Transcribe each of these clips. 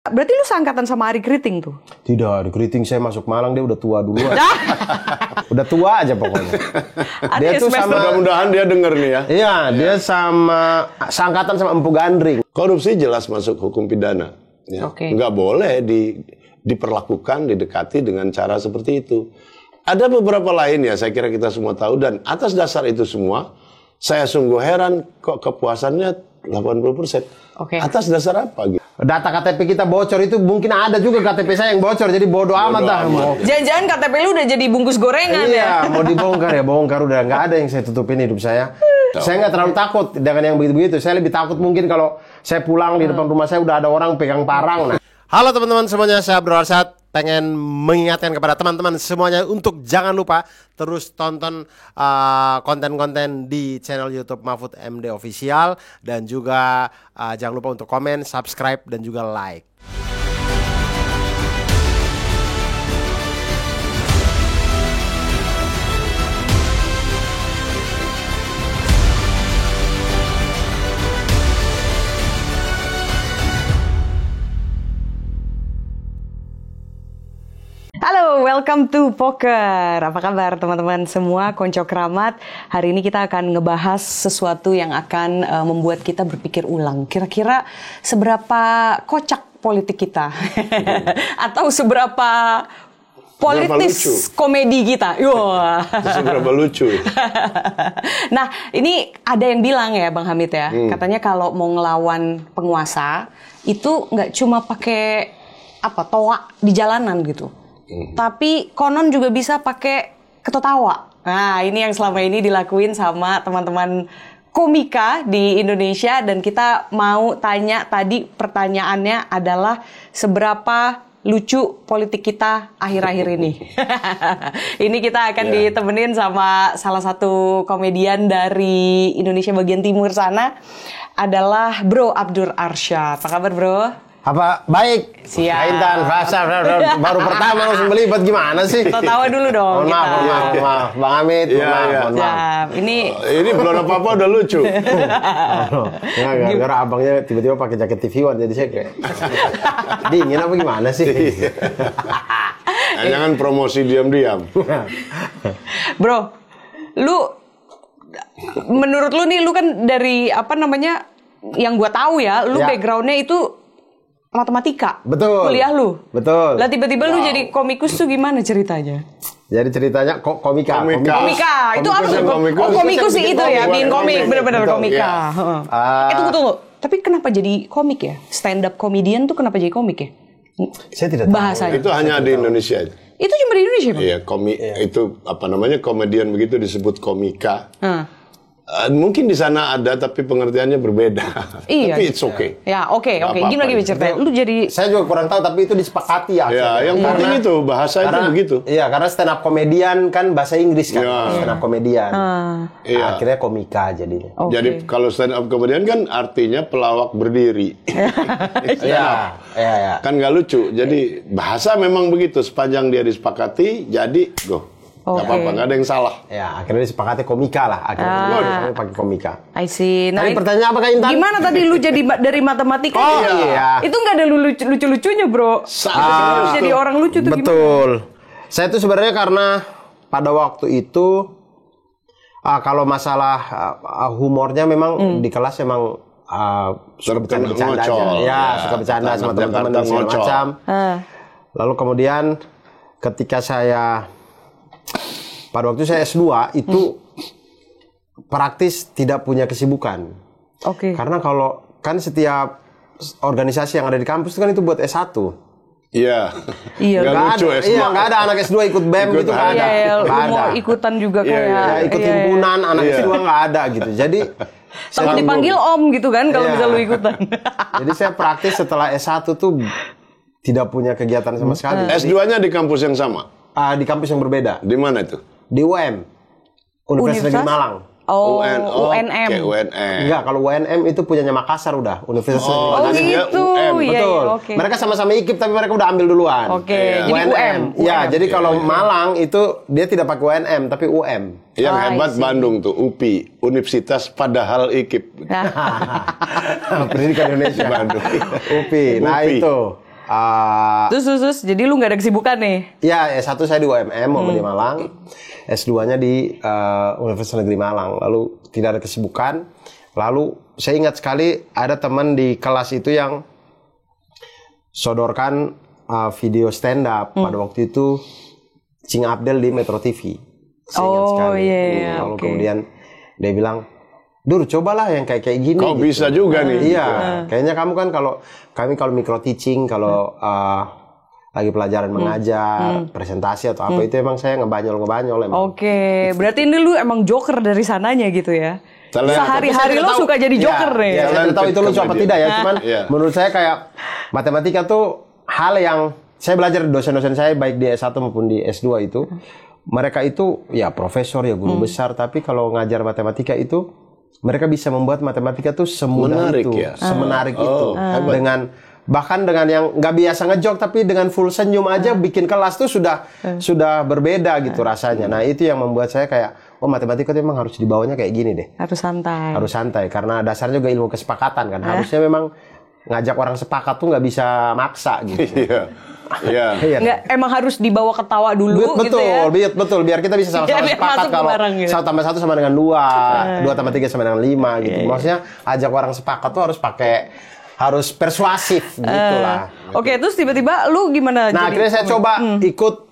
Berarti lu seangkatan sama Ari Kriting tuh? Tidak, di Kriting saya masuk Malang dia udah tua duluan. Udah tua aja pokoknya. Dia tuh sama, mudah-mudahan dia denger nih ya. Iya, dia sama seangkatan sama Empu Gandring. Korupsi jelas masuk hukum pidana. Ya. Nggak boleh diperlakukan, didekati dengan cara seperti itu. Ada beberapa lain ya, saya kira kita semua tahu. Dan atas dasar itu semua, saya sungguh heran kok kepuasannya 80%. Atas dasar apa gitu? Data KTP kita bocor itu mungkin ada juga KTP saya yang bocor, jadi bodoh amat dah. Jangan-jangan KTP lu udah jadi bungkus gorengan ya? Iya, mau dibongkar ya bongkar, udah nggak ada yang saya tutupin hidup saya. Saya nggak terlalu takut dengan yang begitu-begitu. Saya lebih takut mungkin kalau saya pulang di depan rumah saya udah ada orang pegang parang. Nah. Halo teman-teman semuanya, saya Abdul Arsyad. Pengen mengingatkan kepada teman-teman semuanya untuk jangan lupa terus tonton konten-konten di channel YouTube Mahfud MD Official, dan juga jangan lupa untuk komen, subscribe, dan juga like. Halo, welcome to Poker. Apa kabar teman-teman semua, konco keramat? Hari ini kita akan ngebahas sesuatu yang akan membuat kita berpikir ulang. Kira-kira seberapa kocak politik kita? Atau seberapa politis komedi kita? Seberapa lucu. Nah, ini ada yang bilang ya Bang Hamid ya, katanya kalau mau ngelawan penguasa itu nggak cuma pakai toa di jalanan gitu. Tapi konon juga bisa pakai ketawa. Nah, ini yang selama ini dilakuin sama teman-teman komika di Indonesia, dan kita mau tanya tadi, pertanyaannya adalah seberapa lucu politik kita akhir-akhir ini. Ini kita akan ditemenin sama salah satu komedian dari Indonesia bagian timur sana, adalah Bro Abdul Arsyad. Apa kabar, Bro? Apa? Baik. Siap. Intan, baru pertama langsung belibet gimana sih? Tawa dulu dong. Maaf. Bang Hamid, mohon maaf. Ini belum apa-apa udah lucu. Gara-gara abangnya tiba-tiba pakai jaket TV One, jadi saya kayak dingin apa gimana sih? Jangan promosi diam-diam. Bro, menurut lu nih, lu kan dari yang gua tahu ya, lu backgroundnya itu matematika. Betul. Kuliah lu. Betul. Lah tiba-tiba lu jadi komikus tuh gimana ceritanya? Jadi ceritanya komika. Itu apa tuh? Komikus sih itu ya, bikin komik, bener-bener komika. Tunggu. Tapi kenapa jadi komik ya? Stand up comedian tuh kenapa jadi komik ya? Saya tidak tahu. Bahasanya. Itu hanya di Indonesia. Itu cuma di Indonesia, Bang? Iya, itu komedian begitu disebut komika. Mungkin di sana ada, tapi pengertiannya berbeda. Iya. Tapi it's okay. Ya, oke. Gimana ceritanya? Lu jadi... Saya juga kurang tahu, tapi itu disepakati ya. Ya, yang penting itu bahasa itu begitu. Iya, karena stand up komedian kan bahasa Inggris kan. Stand up komedian. Akhirnya komika jadinya. Jadi kalau stand up komedian kan artinya pelawak berdiri. Iya. Kan nggak lucu. Jadi bahasa memang begitu. Sepanjang dia disepakati, jadi go. Gak apa-apa, gak ada yang salah. Ya, akhirnya disepakati komika lah. Akhirnya pakai komika. I see. Tadi pertanyaan apa, Kak Intan? Gimana tadi lu jadi dari matematika? Iya. Itu gak ada lucu-lucunya, Bro. Jadi orang lucu tuh gimana? Betul. Saya tuh sebenarnya karena pada waktu itu kalau masalah humornya memang di kelas emang suka bercanda aja. Ya, suka bercanda sama teman-teman dan segala macam. Lalu kemudian ketika pada waktu saya S2 itu praktis tidak punya kesibukan. Karena kalau kan setiap organisasi yang ada di kampus itu kan itu buat S1. Iya. Nggak lucu S2. Iya, nggak ada anak S2 ikut BEM gitu, nggak ada. Mau ikutan juga kayak ikut himpunan, anak S2 nggak ada gitu. Jadi takut dipanggil Om gitu kan kalau bisa lu ikutan. Jadi saya praktis setelah S1 tuh tidak punya kegiatan sama sekali. S2-nya di kampus yang sama? Di kampus yang berbeda. Di mana itu? Di UM, Universitas Negeri Malang. UNM. Enggak, kalau UNM itu punyanya Makassar udah, Universitas Negeri Malang. Gitu. Betul. Mereka sama-sama IKIP tapi mereka udah ambil duluan. Jadi UM. Ya, jadi kalau Malang itu dia tidak pakai UNM tapi UM. Yang hebat Bandung tuh, UPI, Universitas Padahal IKIP. Pendidikan Indonesia Bandung. UPI. Nah itu. Terus, jadi lu nggak ada kesibukan nih? Ya, S1 saya di UMM, di Malang. S2-nya di Universitas Negeri Malang. Lalu tidak ada kesibukan. Lalu saya ingat sekali ada teman di kelas itu yang sodorkan video stand up pada waktu itu Cing Abdel di Metro TV. Saya ingat sekali. Lalu kemudian dia bilang, Dur, cobalah yang kayak gini. Kau gitu. Bisa juga nih. Iya, kayaknya kamu kan kalau micro teaching, kalau lagi pelajaran mengajar, presentasi atau apa itu emang saya ngebanyol emang. Oke, berarti ini lu emang joker dari sananya gitu ya? Sehari-hari lo suka jadi joker nih. Ya, saya tahu itu lucu apa tidak ya, cuman menurut saya kayak matematika tuh hal yang saya belajar dari dosen-dosen saya baik di S1 maupun di S2 itu. Mereka itu ya profesor, ya guru besar, tapi kalau ngajar matematika itu mereka bisa membuat matematika tuh semenarik itu. Dengan bahkan dengan yang nggak biasa ngejok tapi dengan full senyum aja bikin kelas tuh sudah berbeda gitu rasanya. Nah, itu yang membuat saya kayak matematika itu memang harus dibawanya kayak gini deh. Harus santai karena dasarnya juga ilmu kesepakatan kan. Harusnya memang ngajak orang sepakat tuh nggak bisa maksa gitu. Iya. Emang harus dibawa ketawa dulu betul, gitu ya. Betul, biar kita bisa sama-sama sepakat kalau gitu. 1 tambah 1 sama dengan 2, 2 tambah 3 sama dengan 5 gitu. Maksudnya ajak orang sepakat tuh harus persuasif gitu lah. Oke, terus tiba-tiba lu gimana? Nah, akhirnya saya coba ikut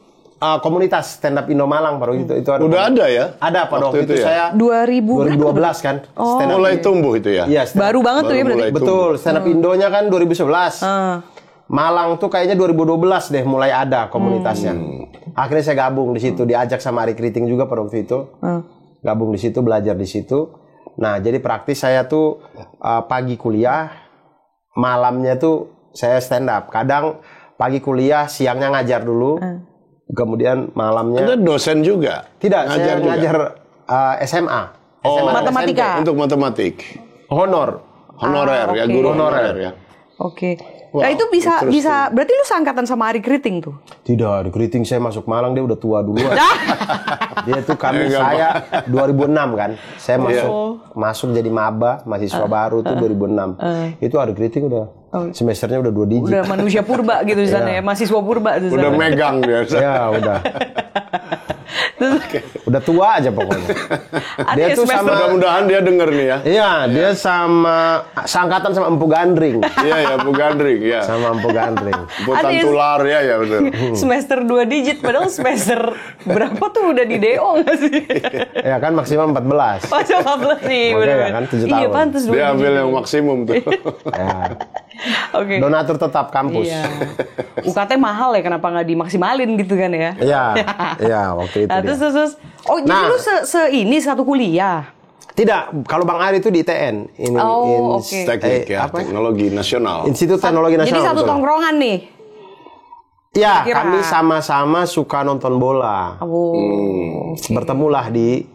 komunitas stand up Indo Malang baru itu ada. Udah ada ya? Ada pada waktu itu ya? saya 2012 kan. Mulai tumbuh itu ya? Iya, baru banget tuh ya berarti. Betul, stand up Indonya kan 2011. Malang tuh kayaknya 2012 deh mulai ada komunitasnya. Akhirnya saya gabung di situ, diajak sama Ari Kriting juga pada waktu itu. Gabung di situ, belajar di situ. Nah, jadi praktis saya tuh pagi kuliah, malamnya tuh saya stand up. Kadang pagi kuliah, siangnya ngajar dulu. Kemudian malamnya. Ada dosen juga? Tidak, saya ngajar SMA. SMA matematika. Untuk matematik. Honorer ya, guru honorer ya. Oke. Nah itu bisa berarti lu seangkatan sama Ari Kriting tuh? Tidak, Ari Kriting saya masuk Malang dia udah tua duluan. Dia tuh saya 2006 kan. Saya masuk jadi maba, mahasiswa baru tuh 2006. Itu Ari Kriting udah semesternya udah 2 digit. Udah manusia purba gitu di sana ya, mahasiswa purba di sana. Udah megang biasa. Ya, udah. Udah tua aja pokoknya. Dia tuh sama, mudah-mudahan dia denger nih ya. Iya, dia seangkatan sama Empu Gandring. Iya, Empu Gandring ya. Sama Empu Gandring. Emputan tular ya betul. Semester 2 digit padahal semester berapa tuh udah di DO enggak sih? Ya kan maksimal 14. Masih 14 nih, benar. Ya kan 7 tahun. Iya, pantas 2 dia ambil yang maksimum tuh. Ya. Oke. Donatur tetap kampus. Iya. UKT mahal ya, kenapa nggak dimaksimalin gitu kan ya? Iya, waktu itu. Nah, terus. Oh, jadi lu ini satu kuliah? Tidak, kalau Bang Ari itu di ITN. Teknik ya, Teknologi Nasional. Institut Teknologi Nasional. Jadi satu tongkrongan nih? Ya, kami sama-sama suka nonton bola. Bertemulah di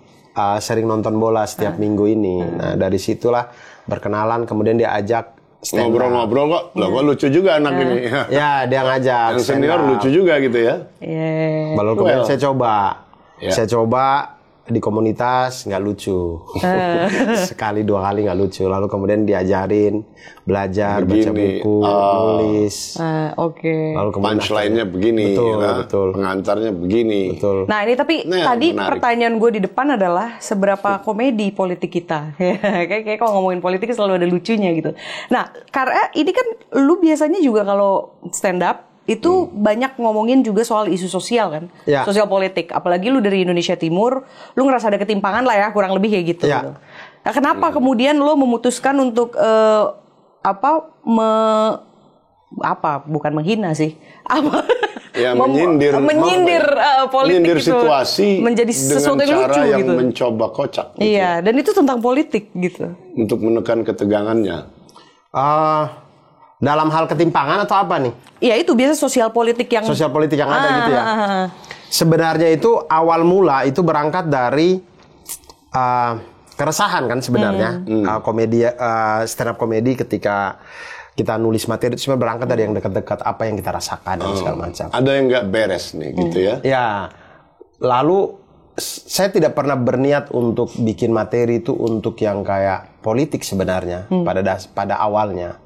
sering nonton bola setiap minggu ini. Nah, dari situlah berkenalan, kemudian diajak ngobrol-ngobrol kok. Loh, kok lucu juga anak ini. Ya, dia ngajak. Yang senior lucu juga gitu ya. Lalu kemudian saya coba. Saya coba di komunitas nggak lucu. Sekali 2 kali nggak lucu. Lalu kemudian diajarin belajar, baca buku, nulis. Lalu kemudian punchline-nya begini, betul. Pengantarnya begini. Betul. Nah, ini tapi tadi menarik. Pertanyaan gue di depan adalah seberapa komedi politik kita. Kayak kalau ngomongin politik selalu ada lucunya gitu. Nah, karena ini kan lu biasanya juga kalau stand up itu banyak ngomongin juga soal isu sosial kan, sosial politik. Apalagi lu dari Indonesia Timur, lu ngerasa ada ketimpangan lah ya, kurang lebih kayak gitu. Nah, kenapa kemudian lu memutuskan untuk bukan menghina sih, menyindir politik menyindir itu, situasi menjadi sesuatu yang lucu yang gitu. mencoba kocak. Gitu. Iya, dan itu tentang politik gitu. Untuk menekan ketegangannya. Dalam hal ketimpangan atau apa nih? Iya, itu biasa sosial politik yang ada gitu ya. Sebenarnya itu awal mula itu berangkat dari keresahan kan sebenarnya. Komedi stand up komedi ketika kita nulis materi itu sebenarnya berangkat dari yang dekat-dekat apa yang kita rasakan dan segala macam. Ada yang nggak beres nih gitu ya. Ya. Lalu saya tidak pernah berniat untuk bikin materi itu untuk yang kayak politik sebenarnya pada awalnya.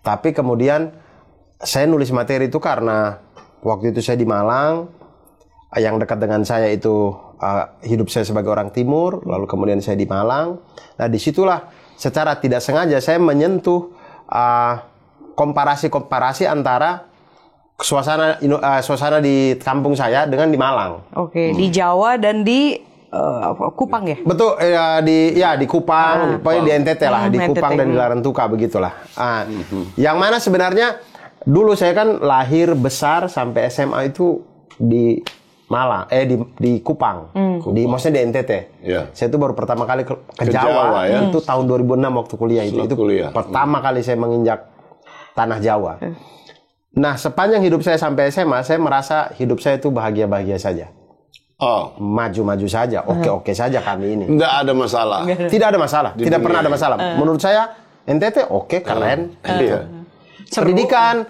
Tapi kemudian saya nulis materi itu karena waktu itu saya di Malang, yang dekat dengan saya itu hidup saya sebagai orang Timur, lalu kemudian saya di Malang. Nah disitulah secara tidak sengaja saya menyentuh komparasi antara suasana di kampung saya dengan di Malang. Oke, di Jawa dan di Kupang ya? Betul, di Kupang, pokoknya di NTT lah, di Kupang NTT. dan di Larantuka begitulah. Yang mana sebenarnya dulu saya kan lahir besar sampai SMA itu di Malang, di Kupang, maksudnya di NTT. Yeah. Saya itu baru pertama kali ke Jawa, ya? Itu tahun 2006 waktu kuliah itu kuliah. pertama kali saya menginjak tanah Jawa. Nah, sepanjang hidup saya sampai SMA, saya merasa hidup saya itu bahagia-bahagia saja. Oh, Maju-maju saja, oke-oke saja kami ini. nggak ada masalah. Tidak ada masalah, tidak pernah ada masalah. Menurut saya, NTT oke, keren. Iya. Pendidikan,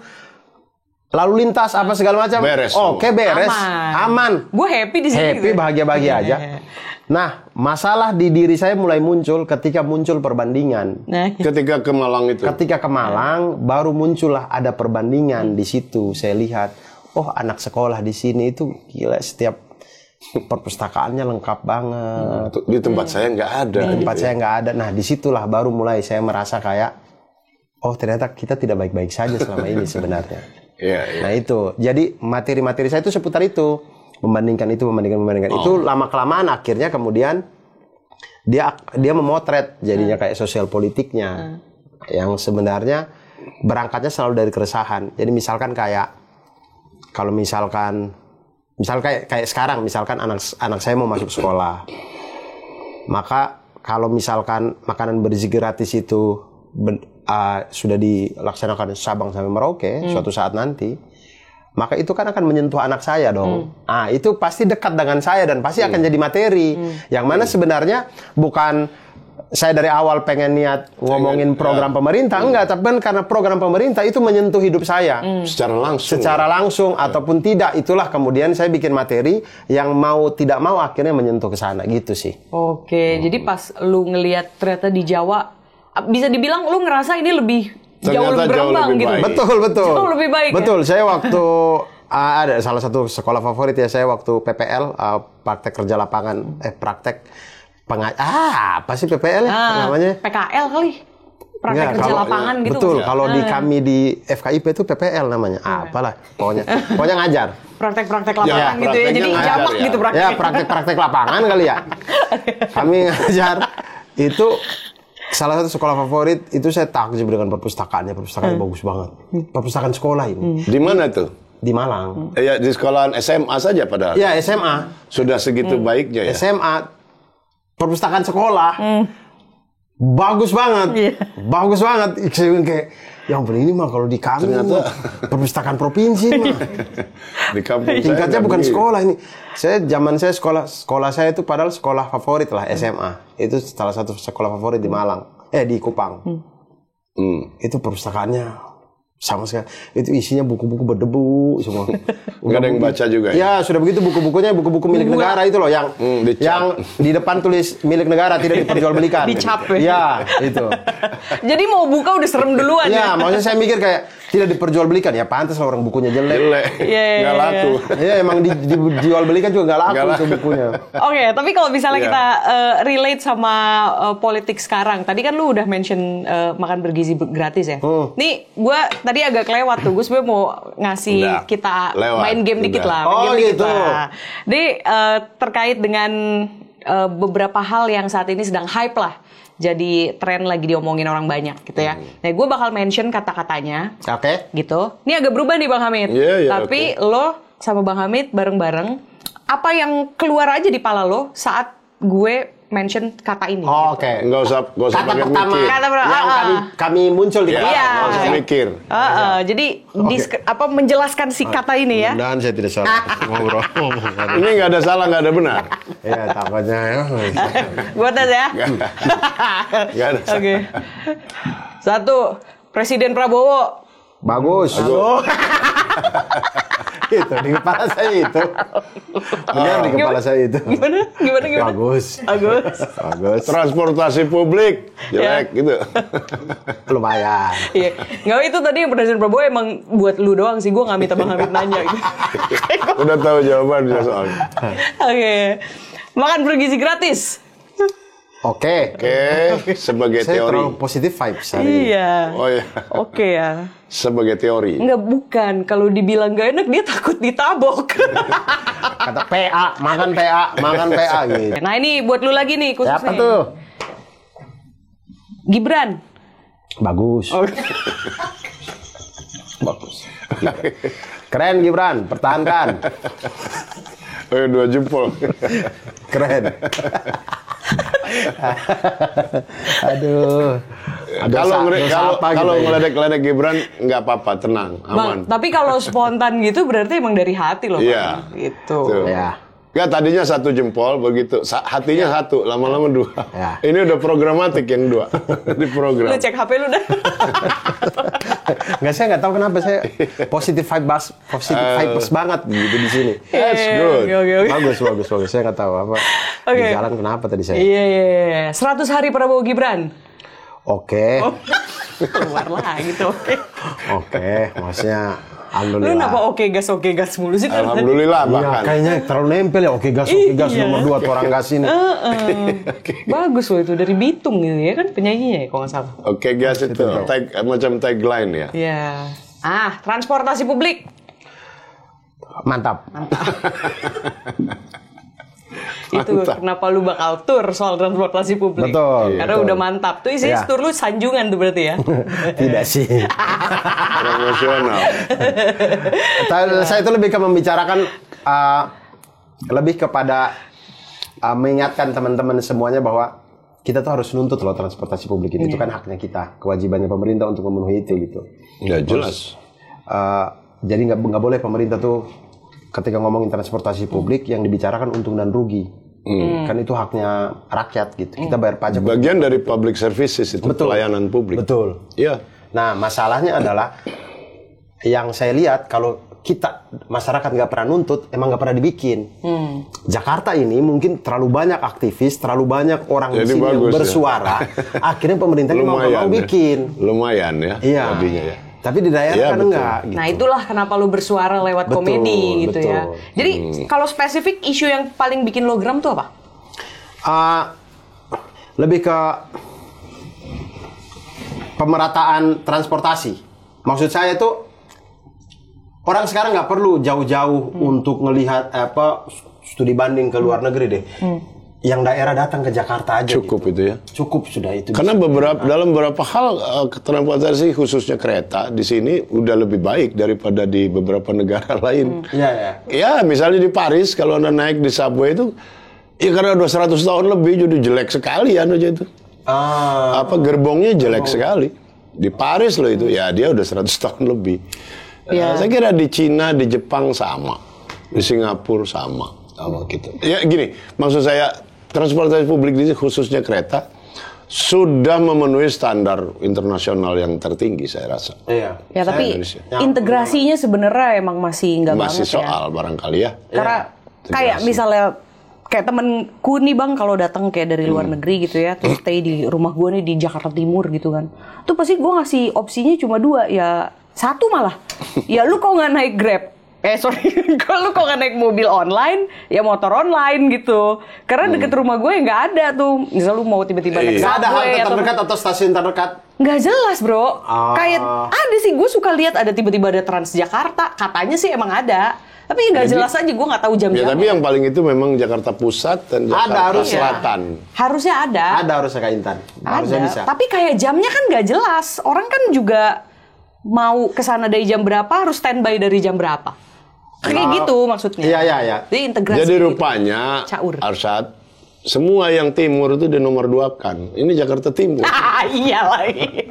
lalu lintas, apa segala macam. Beres. Oke, beres. Aman. Gue happy di sini. Happy, bahagia-bahagia aja. Nah, masalah di diri saya mulai muncul ketika muncul perbandingan. Ketika ke Malang itu. Ketika ke Malang, baru muncullah ada perbandingan di situ. Saya lihat, oh anak sekolah di sini itu gila, setiap perpustakaannya lengkap banget. Di tempat saya nggak ada. Di tempat saya nggak ada. Nah, disitulah baru mulai saya merasa kayak, oh ternyata kita tidak baik-baik saja selama ini sebenarnya. Iya. Nah itu, jadi materi-materi saya itu seputar itu. Membandingkan itu. Itu lama-kelamaan akhirnya kemudian dia memotret jadinya kayak sosial politiknya. Yang sebenarnya berangkatnya selalu dari keresahan. Jadi misalkan kayak, kalau misalkan kayak sekarang, misalkan anak saya mau masuk sekolah. Maka kalau misalkan makanan bergizi gratis itu sudah dilaksanakan Sabang sampai Merauke suatu saat nanti, maka itu kan akan menyentuh anak saya dong. Itu pasti dekat dengan saya dan pasti akan jadi materi. Yang mana sebenarnya bukan saya dari awal pengen niat ngomongin program pemerintah, enggak, tapi kan karena program pemerintah itu menyentuh hidup saya. Secara langsung ataupun tidak, itulah kemudian saya bikin materi yang mau tidak mau akhirnya menyentuh ke sana gitu sih. Oke, jadi pas lu ngelihat ternyata di Jawa, bisa dibilang lu ngerasa ini jauh lebih berkembang gitu. Betul. Jauh lebih baik. Betul. Saya waktu ada salah satu sekolah favorit ya, saya waktu PPL, praktek kerja lapangan, apa sih PPL namanya? PKL kali. Praktek kerja lapangan gitu. Betul. Kalau di kami di FKIP itu PPL namanya. Apalah, pokoknya ngajar. Praktek-praktek lapangan gitu ya. Jadi jamak gitu praktek. Ya, praktek lapangan kali ya. Kami ngajar itu. Salah satu sekolah favorit itu saya takjub dengan perpustakaannya bagus banget. Perpustakaan sekolah ini. Di mana tuh? Di Malang. Ya di sekolahan SMA saja padahal. Ya SMA. Sudah segitu baiknya ya. SMA, perpustakaan sekolah, bagus banget, bagus banget. Saya bilang kayak, yang ini mah kalau di kami ternyata perpustakaan provinsi mah. Di kampung tingkatnya bukan sekolah ini. Zaman saya sekolah saya itu padahal sekolah favorit lah, SMA. Itu salah satu sekolah favorit di Malang, di Kupang. Itu perpustakaannya sama sekali. Itu isinya buku-buku berdebu semua. Nggak ada yang baca juga ya? Sudah begitu buku-bukunya buku-buku milik negara itu loh, yang di depan tulis milik negara, tidak diperjualbelikan. Dicap ya. Itu. Jadi mau buka udah serem duluan ya. Maksudnya saya mikir kayak tidak diperjualbelikan, ya pantas lah orang bukunya jelek. Nggak laku. Ya emang dijualbelikan juga nggak laku itu bukunya. Oke, tapi kalau misalnya kita relate sama politik sekarang, tadi kan lu udah mention makan bergizi gratis ya. Nih gue tadi agak kelewat tuh, gue sebenarnya mau ngasih kita main game dikit lah. Gitu. Jadi terkait dengan beberapa hal yang saat ini sedang hype lah. Jadi tren lagi diomongin orang banyak gitu ya. Nah, gue bakal mention kata-katanya. Oke. Gitu. Ini agak berubah nih Bang Hamid. Tapi lo sama Bang Hamid bareng-bareng, apa yang keluar aja di pala lo saat gue mention kata ini? Oke. Nggak usah kata pakai pertama mikir. yang kami muncul di kepala. Nggak usah mikir. Jadi menjelaskan si kata ini ya. Dan saya tidak salah ngobrol. Ini nggak ada salah, nggak ada benar. Ya takutnya ya. Gue tes ya. Nggak ada. Oke. 1, Presiden Prabowo. Bagus. Itu di kepala saya itu. Benar di kepala saya itu. Gimana? Bagus. Transportasi publik jelek gitu. Lumayan. Iya. Nggak, itu tadi yang Presiden Prabowo emang buat lu doang sih. Gue nggak minta Bang Hamid nanya gitu. Udah tahu jawabannya soalnya. Oke. Makan bergizi gratis. Oke, sebagai saya teori. terlalu positif vibes hari ini. Iya. Oh iya. Oke ya. Sebagai teori. Enggak, bukan. Kalau dibilang gak enak, dia takut ditabok. Kata PA, makan PA gitu. Nah ini buat lu lagi nih khususnya. Siapa tuh? Gibran. Bagus. Bagus. Keren Gibran, pertahankan. Oh, 2 jempol. Keren. Aduh. Kalau ngeledek Gibran nggak apa-apa, tenang, aman. Bang, tapi kalau spontan gitu berarti emang dari hati loh. Iya. Bang. Gitu. Ya. Nggak, tadinya 1 jempol begitu, hatinya 1, lama-lama 2. Ya. Ini udah programatik yang 2 di program. Lu cek HP lu dah. Nggak, saya nggak tahu kenapa saya positif vibes banget gitu di sini. That's good. Okay. Bagus. Saya nggak tahu apa. Di jalan kenapa tadi saya. Iya. 100 hari Prabowo Gibran. Oke. Keluar lah gitu. Oke, maksudnya Lu alhamdulillah. kenapa oke gas mulu sih? Alhamdulillah Iya, bahkan. kayaknya terlalu nempel ya. Oke gas nomor 2 tuh orang gas ini. Bagus loh itu dari Bitung gitu ya kan penyanyinya ya kalau nggak salah. Oke guys, itu macam tagline ya. Iya. Transportasi publik. Mantap. Itu kenapa lu bakal tur soal transportasi publik. Betul. Karena udah mantap. Tuh isinya tur lu sanjungan tuh berarti ya. Tidak sih. Promosional. Saya itu lebih ke membicarakan lebih kepada mengingatkan teman-teman semuanya bahwa kita tuh harus nuntut loh transportasi publik itu kan haknya kita, kewajibannya pemerintah untuk memenuhi itu gitu. Ya jelas. Jadi nggak boleh pemerintah tuh ketika ngomongin transportasi publik yang dibicarakan untung dan rugi. Kan itu haknya rakyat gitu. Kita bayar pajak. Bagian dari public services itu. Betul. Pelayanan publik. Betul. Iya. Nah, masalahnya adalah yang saya lihat kalau kita masyarakat nggak pernah nuntut, emang nggak pernah dibikin. Jakarta ini mungkin terlalu banyak aktivis, terlalu banyak orang di sini yang bersuara. Akhirnya pemerintah mau bikin. Lumayan ya. Iya. Tadinya ya. Tapi di daerah kan enggak. Gitu. Nah itulah kenapa lu bersuara lewat komedi gitu ya. Jadi kalau spesifik isu yang paling bikin lo geram tuh apa? Lebih ke pemerataan transportasi. Maksud saya itu orang sekarang nggak perlu jauh-jauh untuk ngelihat studi banding ke luar negeri deh. Yang daerah datang ke Jakarta aja. Cukup gitu. itu ya. Cukup sudah itu. Karena dalam beberapa hal transportasi khususnya kereta di sini udah lebih baik daripada di beberapa negara lain. Iya. Ya misalnya di Paris kalau Anda naik di subway itu ya karena udah 100 tahun lebih jadi jelek sekali aja itu. Gerbongnya jelek sekali. Di Paris loh itu ya dia udah 100 tahun lebih. Saya kira di Cina, di Jepang sama. Di Singapura sama gitu. Ya gini, maksud saya transportasi publik di khususnya kereta sudah memenuhi standar internasional yang tertinggi saya rasa. Iya. Ya tapi integrasinya sebenarnya emang masih nggak banget ya. Masih soal barangkali ya. Karena kayak misalnya kayak temenku nih Bang kalau datang kayak dari luar negeri gitu ya, terus stay di rumah gue nih di Jakarta Timur gitu kan. Tuh pasti gue ngasih opsinya cuma 2, ya 1 malah. Ya lu kok nggak naik Grab? Kalau lu kok nggak naik mobil online, ya motor online gitu. Karena deket rumah gue nggak ada tuh. Misal lu mau tiba-tiba naik Nggak ada subway halte terdekat atau stasiun terdekat? Nggak jelas bro. Kayak ada sih, gue suka lihat ada tiba-tiba ada Transjakarta. Katanya sih emang ada. Tapi nggak jelas aja, gue nggak tahu jam-jamnya. Ya, tapi yang paling itu memang Jakarta Pusat dan Jakarta Selatan. Harusnya ada. Ada harusnya Kak Intan. Harusnya bisa. Tapi kayak jamnya kan nggak jelas. Orang kan juga mau kesana dari jam berapa, harus standby dari jam berapa. Kayak gitu maksudnya. Iya. Jadi integrasi. Jadi rupanya Arsyad, semua yang timur itu di nomor 2 kan. Ini Jakarta Timur. Iya lagi.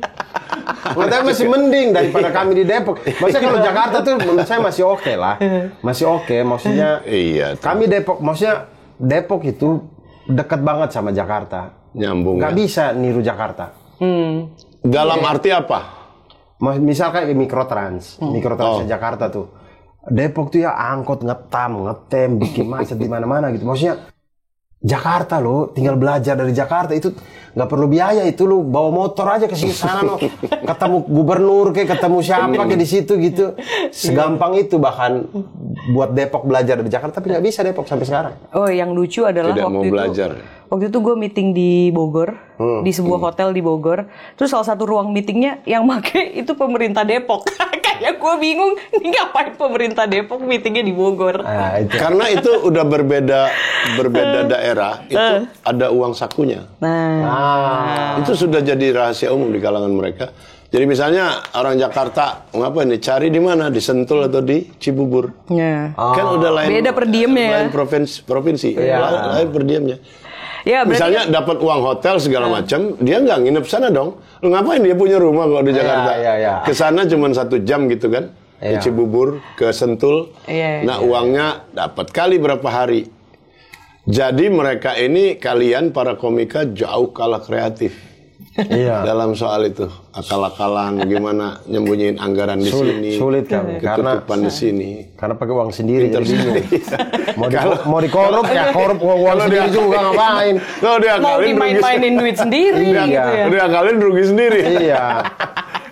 Tapi masih mending daripada kami di Depok. Maksudnya kalau Jakarta tuh menurut saya masih oke lah. Masih oke, maksudnya. Iya. Kami Depok, maksudnya Depok itu dekat banget sama Jakarta. Nyambung. Nggak bisa niru Jakarta. Dalam arti apa? Misal kayak Mikrotrans Jakarta tuh. Depok tuh ya angkot ngetem, bikin macet di mana-mana gitu. Maksudnya Jakarta lo, tinggal belajar dari Jakarta itu nggak perlu biaya, itu lo bawa motor aja ke sana lo, ketemu gubernur kayak ketemu siapa kayak di situ gitu, segampang itu bahkan buat Depok belajar dari Jakarta, tapi nggak bisa Depok sampai sekarang. Oh, yang lucu adalah waktu itu gue meeting di Bogor, di sebuah hotel di Bogor, terus salah satu ruang meetingnya yang make itu pemerintah Depok. Kayak gue bingung, ini ngapain pemerintah Depok meetingnya di Bogor? Karena itu udah berbeda daerah, itu ada uang sakunya. Itu sudah jadi rahasia umum di kalangan mereka. Jadi misalnya orang Jakarta ngapain nih, cari di mana, di Sentul atau di Cibubur. Kan udah lain, beda per diemnya, lain provinsi, lain per diemnya. Ya, misalnya dapat uang hotel segala macam, dia nggak nginep sana dong. Lu ngapain dia punya rumah kalau di Jakarta? Ke sana cuma 1 jam gitu kan. Ke Cibubur, ke Sentul. Uangnya dapat kali berapa hari. Jadi mereka ini, kalian para komika jauh kalah kreatif. Dalam soal itu, akal-akalan gimana nyembunyiin anggaran di sini, sulit kan, ketutupan di sini, karena pakai uang sendiri jadi bingung. mau dikorup ya korup uang sendiri juga ngapain? Mau dimain-mainin duit sendiri, gitu ya. Udah kalian rugi sendiri.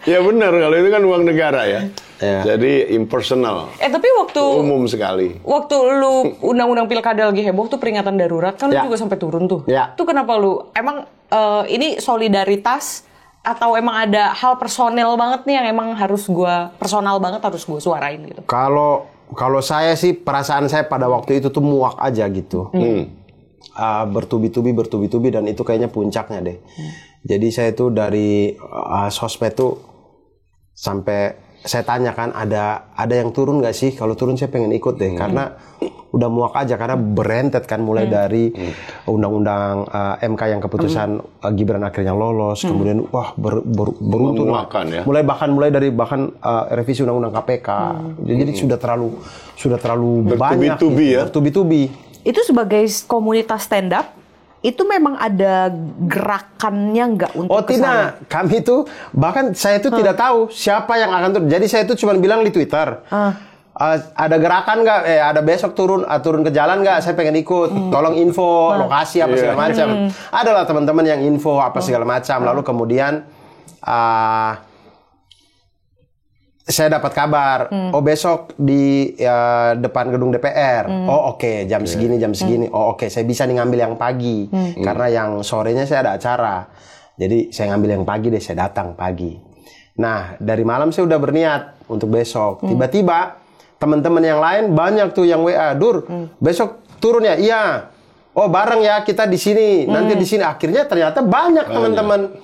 Ya benar, kalau itu kan uang negara ya. Jadi impersonal. Tapi waktu umum sekali. Waktu lu undang-undang pilkada lagi heboh tuh peringatan darurat kan lu juga sampai turun tuh. Tuh kenapa lu? Emang ini solidaritas atau emang ada hal personel banget nih yang emang personal banget harus gua suarain gitu? Kalau saya sih perasaan saya pada waktu itu tuh muak aja gitu. Bertubi-tubi dan itu kayaknya puncaknya deh. Jadi saya tuh dari sosmed tuh sampai saya tanya kan ada yang turun nggak sih? Kalau turun saya pengen ikut deh karena udah muak aja karena berentet kan mulai dari undang-undang MK yang keputusan Gibran akhirnya lolos, kemudian beruntun mulai dari revisi undang-undang KPK. Jadi sudah terlalu banyak bertubi-tubi. Itu sebagai komunitas stand up itu memang ada gerakannya nggak untuk kesana? Tidak, kami tuh bahkan saya tuh tidak tahu siapa yang akan turun. Jadi saya tuh cuma bilang di Twitter, ada gerakan nggak? Ada besok turun ke jalan nggak? Saya pengen ikut. Tolong info lokasi apa segala macam. Adalah teman-teman yang info apa segala macam. Lalu kemudian saya dapat kabar, besok di depan gedung DPR. Oke, jam segini. Oke, saya bisa nih ngambil yang pagi. Karena yang sorenya saya ada acara. Jadi saya ngambil yang pagi deh, saya datang pagi. Nah, dari malam saya udah berniat untuk besok. Tiba-tiba teman-teman yang lain banyak tuh yang WA, Dur, besok turun ya? Iya. Oh, bareng ya kita di sini. Nanti di sini. Akhirnya ternyata banyak teman-teman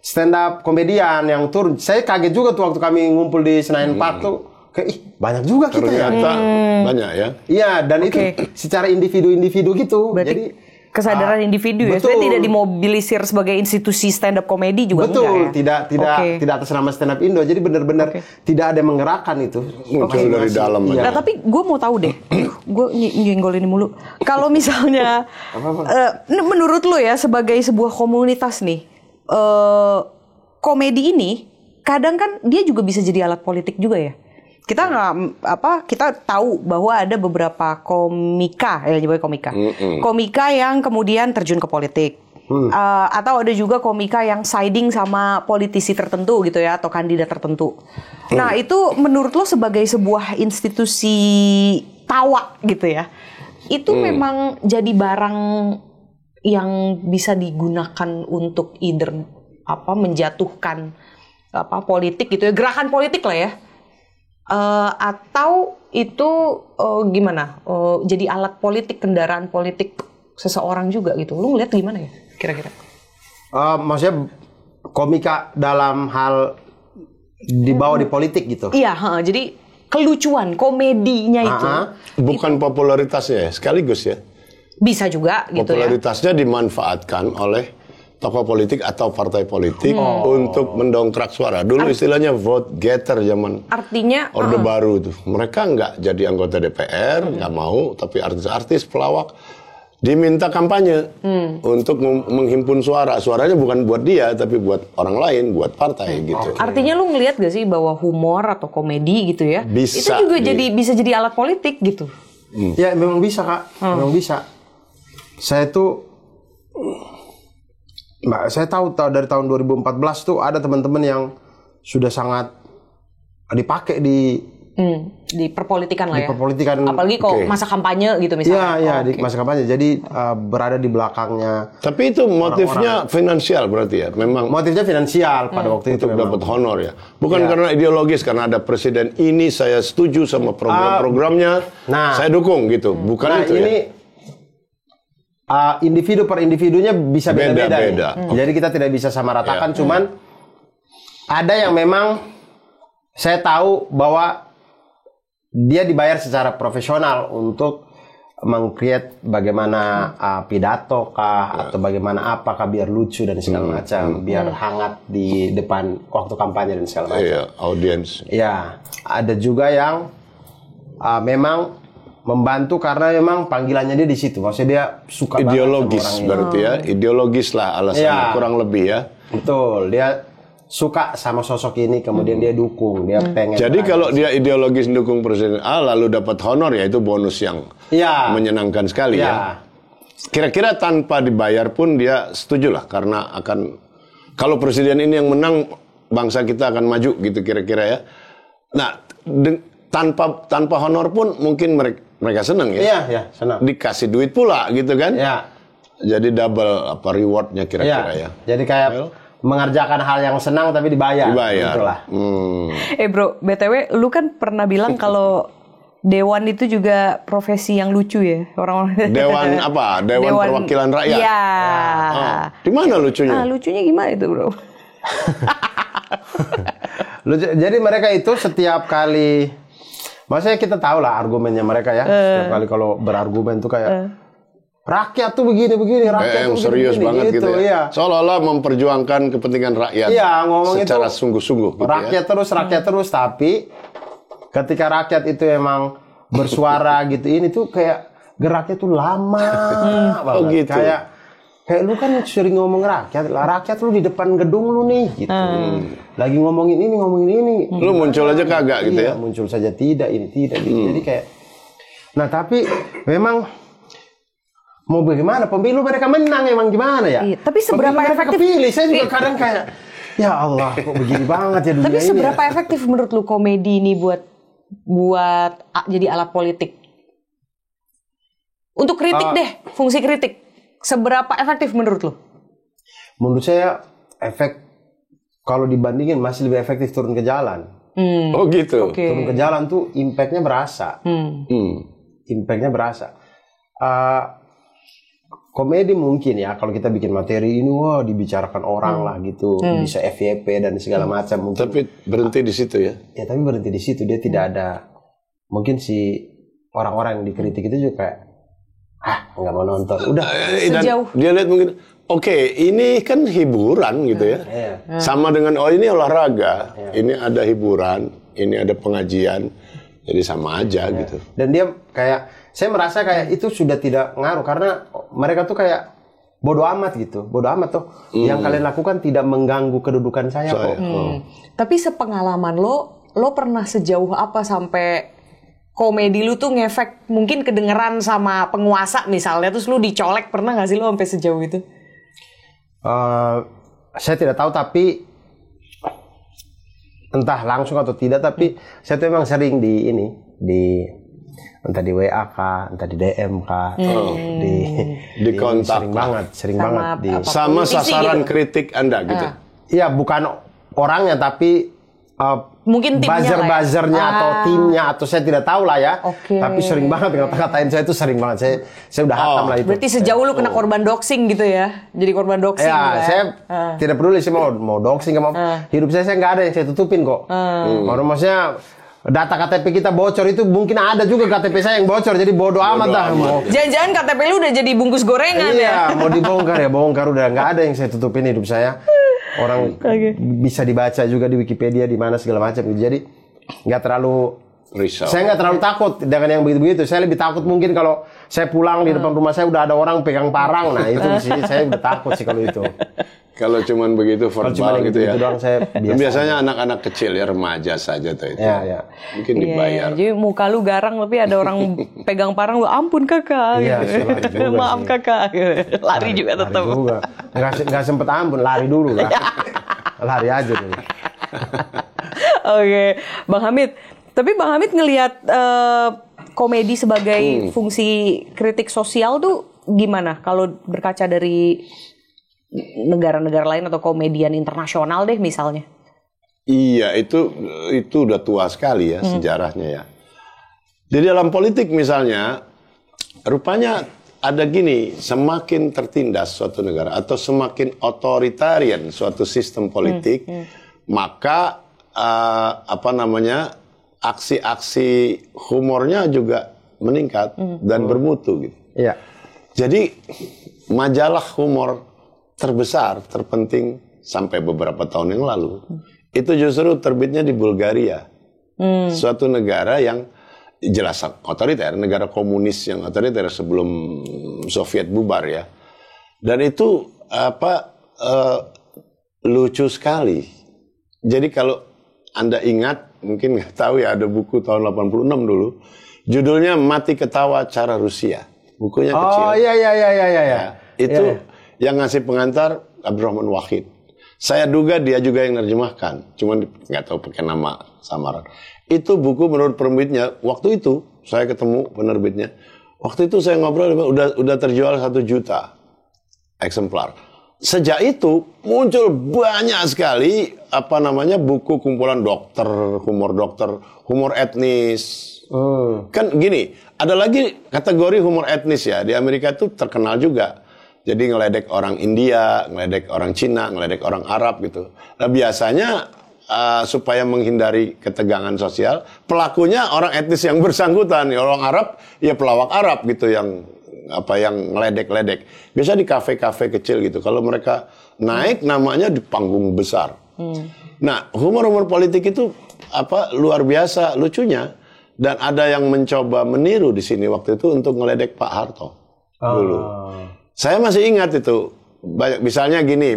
stand up komedian yang turun. Saya kaget juga tuh waktu kami ngumpul di Senayan Park tuh. Kayak banyak juga kita ternyata banyak ya. Iya, dan itu secara individu-individu gitu. Berarti jadi kesadaran individu ya. Sebenarnya tidak dimobilisir sebagai institusi stand up komedi juga enggak ya? Tidak atas nama stand up Indo. Jadi benar-benar tidak ada yang menggerakkan itu. Muncul dari dalam. Nah, tapi gue mau tahu deh. Gue nyenggol ini mulu. Kalau misalnya menurut lo ya sebagai sebuah komunitas nih, komedi ini kadang kan dia juga bisa jadi alat politik juga ya. Kita tahu bahwa ada beberapa komika yang kemudian terjun ke politik. Atau ada juga komika yang siding sama politisi tertentu gitu ya, atau kandidat tertentu. Nah, itu menurut lo sebagai sebuah institusi tawa gitu ya, itu memang jadi barang yang bisa digunakan untuk either menjatuhkan politik gitu ya, gerakan politik lah ya, atau itu gimana, jadi alat politik, kendaraan politik seseorang juga gitu. Lu ngeliat gimana ya kira-kira? Maksudnya komika dalam hal dibawa di politik gitu? Iya, jadi kelucuan komedinya itu bukan popularitasnya ya, sekaligus ya. Bisa juga gitu ya. Popularitasnya dimanfaatkan oleh tokoh politik atau partai politik untuk mendongkrak suara. Dulu istilahnya vote getter zaman Orde Baru tuh. Mereka nggak jadi anggota DPR, nggak mau, tapi artis-artis, pelawak diminta kampanye untuk menghimpun suara. Suaranya bukan buat dia, tapi buat orang lain, buat partai gitu. Artinya lu ngelihat gak sih bahwa humor atau komedi gitu ya, bisa itu juga bisa jadi alat politik gitu? Ya memang bisa Kak, memang bisa. Saya tuh, saya tahu dari tahun 2014 tuh ada teman-teman yang sudah sangat dipakai di perpolitikan lah ya. Di perpolitikan. Apalagi kalau masa kampanye gitu misalnya. Iya, di masa kampanye. Jadi berada di belakangnya. Tapi itu motifnya finansial berarti ya? Memang motifnya finansial pada waktu itu untuk dapat honor ya. Bukan karena ideologis, karena ada presiden ini saya setuju sama program-programnya. Saya dukung gitu. Bukan itu ini, ya. Individu per individunya bisa beda-beda. Jadi kita tidak bisa sama ratakan. Cuman ada yang memang saya tahu bahwa dia dibayar secara profesional untuk meng-create bagaimana pidato kah atau bagaimana apakah biar lucu dan segala macam, biar hangat di depan waktu kampanye dan segala macam. Iya, audiens. Ya, ada juga yang memang membantu karena memang panggilannya dia di situ. Maksudnya dia suka ideologis berarti ya, ideologis lah alasannya kurang lebih ya. Betul, dia suka sama sosok ini, kemudian dia dukung, dia pengen. Jadi kalau dia ideologis dukung presiden A lalu dapat honor, ya itu bonus yang menyenangkan sekali ya. Kira-kira tanpa dibayar pun dia setuju lah, karena akan kalau presiden ini yang menang, bangsa kita akan maju gitu kira-kira ya. Nah, tanpa honor pun mungkin mereka senang ya. Iya, senang. Dikasih duit pula gitu kan? Iya. Jadi double rewardnya kira-kira ya. Jadi kayak mengerjakan hal yang senang tapi dibayar. Itulah. Bro, BTW lu kan pernah bilang kalau Dewan itu juga profesi yang lucu ya, orang-orang. Dewan apa? Dewan Perwakilan Rakyat. Iya. Di mana lucunya? Lucunya gimana itu, Bro? Jadi mereka itu setiap kali, maksudnya kita tahu lah argumennya mereka ya. Setiap kali kalau berargumen tuh kayak rakyat tuh begini-begini, rakyat tuh serius begini, banget gitu ya. Iya. Seolah-olah memperjuangkan kepentingan rakyat. Iya, ngomong secara itu sungguh-sungguh gitu rakyat terus, tapi ketika rakyat itu emang bersuara gitu, ini tuh kayak geraknya tuh lama banget. Gitu. Kayak lu kan sering ngomong rakyat lu di depan gedung lu nih gitu. Lagi ngomongin ini. Lu muncul aja kagak gitu ya. Muncul saja tidak, ini tidak gitu. Jadi kayak tapi memang mau bagaimana, pemilu mereka menang emang gimana ya? Iya, tapi seberapa efektif? Kepilih, saya juga kadang kayak, ya Allah, kok begini banget ya dunia ini. Tapi seberapa efektif menurut lu komedi ini buat jadi alat politik? Untuk kritik deh, fungsi kritik. Seberapa efektif menurut lu? Menurut saya kalau dibandingin masih lebih efektif turun ke jalan. Oh gitu. Turun ke jalan tuh impact-nya berasa. Impact-nya berasa. Komedi mungkin ya, kalau kita bikin materi ini dibicarakan orang lah gitu, bisa FYP dan segala macam mungkin. Tapi berhenti di situ ya? Ya tapi berhenti di situ, dia tidak ada, mungkin si orang-orang yang dikritik itu juga kayak nggak mau nonton, udah. Sejauh dia lihat mungkin, ini kan hiburan gitu ya, sama dengan ini olahraga, ini ada hiburan, ini ada pengajian, jadi sama aja gitu. Dan dia kayak, saya merasa kayak itu sudah tidak ngaruh karena mereka tuh kayak bodoh amat gitu. Bodoh amat tuh. Yang kalian lakukan tidak mengganggu kedudukan saya kok. Tapi sepengalaman lo pernah sejauh apa sampai komedi lu tuh ngefek mungkin kedengeran sama penguasa misalnya, terus lu dicolek, pernah nggak sih lo sampai sejauh itu? Saya tidak tahu, tapi entah langsung atau tidak, tapi saya tuh memang sering entah di WA kah, entah di DM kah, di kontak, sering banget sama sasaran gitu. Kritik Anda gitu. Iya, bukan orangnya tapi mungkin timnya buzzer-buzzernya atau timnya, atau saya tidak tahu lah ya. Tapi sering banget ngata-ngatain saya itu, sering banget. Saya udah hatam lah itu. Berarti sejauh lu kena korban doxing gitu ya? Jadi korban doxing. Ya, saya tidak peduli sih mau doxing, mau hidup saya nggak ada yang saya tutupin kok. Maksudnya data KTP kita bocor itu mungkin ada juga KTP saya yang bocor, jadi bodoh amat dah. Jangan-jangan KTP lu udah jadi bungkus gorengan ya? Iya, mau dibongkar udah nggak ada yang saya tutupin hidup saya. Orang bisa dibaca juga di Wikipedia di mana segala macam. Jadi nggak terlalu Risau. Saya nggak terlalu takut dengan yang begitu-begitu. Saya lebih takut mungkin kalau saya pulang di depan rumah saya udah ada orang pegang parang. Nah itu sih saya udah takut sih kalau itu. Kalau cuman begitu verbal gitu ya. Doang, saya biasanya anak-anak kecil ya, remaja saja tuh itu. Ya. Mungkin dibayar. Jadi muka lu garang tapi ada orang pegang parang, lu ampun kakak. Iya, gitu. Maaf sih. Kakak. Lari juga tetap. Lari juga. Nggak sempet ampun, lari dulu kan. Lari aja dulu. Oke, Bang Hamid. Tapi Bang Hamid ngelihat komedi sebagai fungsi kritik sosial tuh gimana? Kalau berkaca dari negara-negara lain atau komedian internasional deh misalnya. Iya, itu udah tua sekali ya sejarahnya ya. Di dalam politik misalnya, rupanya ada gini, semakin tertindas suatu negara atau semakin otoritarian suatu sistem politik, maka aksi-aksi humornya juga meningkat dan bermutu gitu. Iya. Jadi majalah humor terbesar, terpenting sampai beberapa tahun yang lalu itu justru terbitnya di Bulgaria, suatu negara yang jelas otoriter, negara komunis yang otoriter sebelum Soviet bubar ya. Dan itu lucu sekali. Jadi kalau Anda ingat, mungkin nggak tahu ya, ada buku tahun 86 dulu, judulnya Mati Ketawa Cara Rusia. Bukunya kecil. Oh iya. Ya, itu yang ngasih pengantar Abdurrahman Wahid. Saya duga dia juga yang nerjemahkan, cuman nggak tahu pakai nama samaran. Itu buku menurut penerbitnya, waktu itu saya ketemu penerbitnya, waktu itu saya ngobrol, udah terjual 1 juta eksemplar. Sejak itu muncul banyak sekali buku kumpulan humor etnis. Kan gini, ada lagi kategori humor etnis ya, di Amerika itu terkenal juga. Jadi ngeledek orang India, ngeledek orang Cina, ngeledek orang Arab gitu. Nah biasanya supaya menghindari ketegangan sosial, pelakunya orang etnis yang bersangkutan. Ya, orang Arab, ya pelawak Arab gitu yang ngeledek-ledek. Biasa di kafe-kafe kecil gitu. Kalau mereka naik namanya di panggung besar. Nah, humor-humor politik itu luar biasa lucunya, dan ada yang mencoba meniru di sini waktu itu untuk ngeledek Pak Harto dulu. Saya masih ingat itu. Banyak, misalnya gini,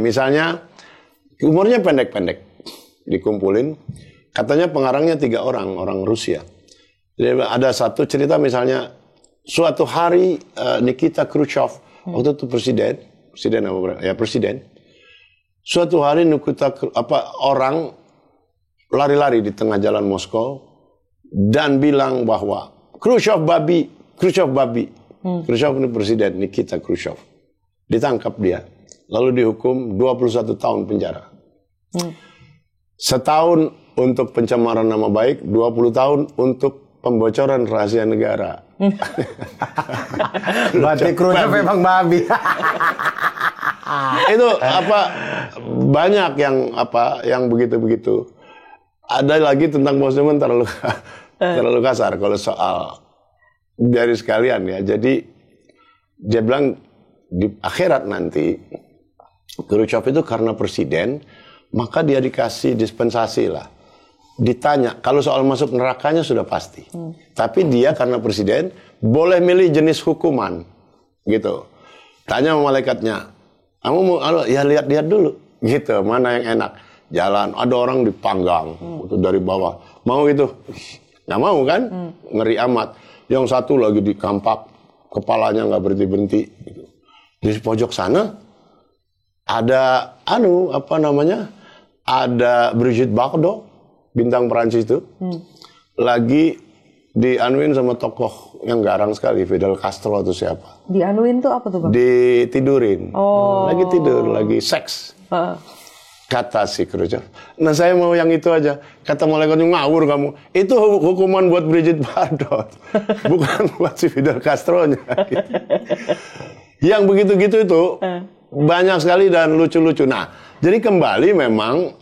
humornya pendek-pendek dikumpulin. Katanya pengarangnya 3 orang Rusia. Jadi ada satu cerita misalnya, suatu hari Nikita Khrushchev, waktu itu presiden. Suatu hari orang lari-lari di tengah jalan Moskow dan bilang bahwa Khrushchev babi. Khrushchev ini presiden, Nikita Khrushchev. Ditangkap dia, lalu dihukum 21 tahun penjara. Setahun untuk pencemaran nama baik, 20 tahun untuk pembocoran rahasia negara. Berarti Khrushchev memang babi. Itu banyak yang begitu-begitu. Ada lagi tentang Bos Demen terlalu kasar kalau soal dari sekalian ya. Jadi dia bilang di akhirat nanti Khrushchev itu karena presiden, maka dia dikasih dispensasi lah. Ditanya, kalau soal masuk nerakanya sudah pasti. Tapi dia karena presiden boleh milih jenis hukuman, gitu. Tanya sama malaikatnya, kamu mau ya lihat-lihat dulu, gitu. Mana yang enak? Jalan, ada orang dipanggang dari bawah. Mau gitu? Nggak mau kan? Ngeri amat. Yang satu lagi dikampak, kepalanya nggak berhenti-berhenti. Gitu. Di pojok sana ada ada Brigitte Bardot, bintang Perancis itu, lagi dianuin sama tokoh yang garang sekali, Fidel Castro atau siapa. Dianuin tuh apa tuh Bang? Ditidurin. Lagi tidur, lagi seks. Kata si Khrushchev, nah saya mau yang itu aja. Kata malaikatnya, ngawur kamu. Itu hukuman buat Brigitte Bardot, bukan buat si Fidel Castro-nya. Gitu. Yang begitu-gitu itu banyak sekali dan lucu-lucu. Nah, jadi kembali memang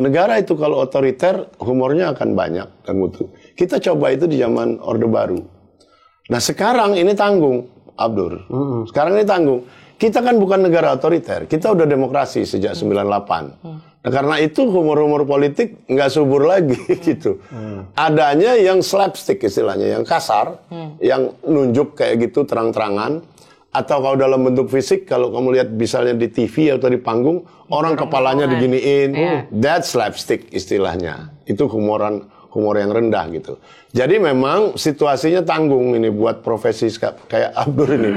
negara itu kalau otoriter humornya akan banyak dan mutu. Kita coba itu di zaman Orde Baru. Nah sekarang ini tanggung, Abdur. Sekarang ini tanggung. kita kan bukan negara otoriter. Kita udah demokrasi sejak 98. Nah, karena itu humor-humor politik nggak subur lagi gitu. Adanya yang slapstick istilahnya, yang kasar, yang nunjuk kayak gitu terang-terangan. Atau kalau dalam bentuk fisik, kalau kamu lihat misalnya di TV atau di panggung, orang kepalanya diginiin, that's slapstick istilahnya. Itu humor yang rendah gitu. Jadi memang situasinya tanggung ini buat profesi kayak Abdur ini.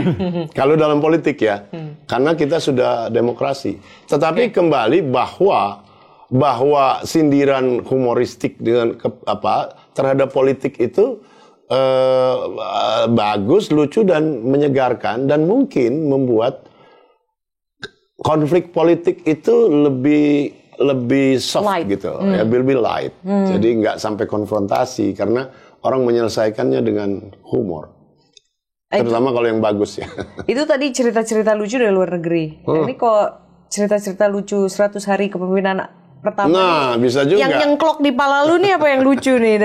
Kalau dalam politik ya, karena kita sudah demokrasi. Tetapi kembali bahwa sindiran humoristik dengan terhadap politik itu bagus, lucu dan menyegarkan dan mungkin membuat konflik politik itu lebih soft light. Gitu, ya lebih light. Jadi nggak sampai konfrontasi karena orang menyelesaikannya dengan humor. Terutama kalau yang bagus ya. Itu tadi cerita-cerita lucu dari luar negeri. Ini kok cerita-cerita lucu 100 hari kepemimpinan pertama. Nah, bisa juga. Yang nyengklok di pala lu nih apa yang lucu nih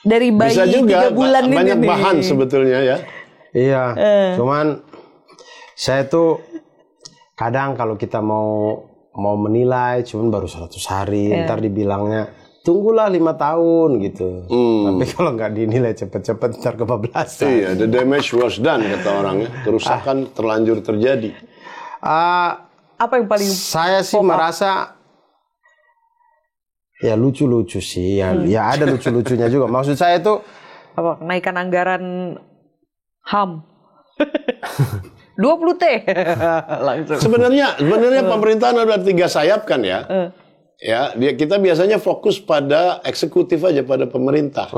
dari bayi bisa juga, 3 bulan ini banyak nih. bahan sebetulnya ya. Iya, cuman saya tuh kadang kalau kita mau menilai, cuman baru 100 hari, ntar dibilangnya tunggulah 5 tahun gitu. Tapi kalau nggak dinilai cepet-cepet ntar kebablasan. Iya, the damage was done kata orangnya, kerusakan terlanjur terjadi. Apa yang paling saya sih merasa ya lucu-lucu sih, ya ada lucu-lucunya juga. Maksud saya itu apa? Kenaikan anggaran HAM 20 T langsung. Sebenarnya pemerintahan ada 3 sayap kan ya. Ya, kita biasanya fokus pada eksekutif aja, pada pemerintah.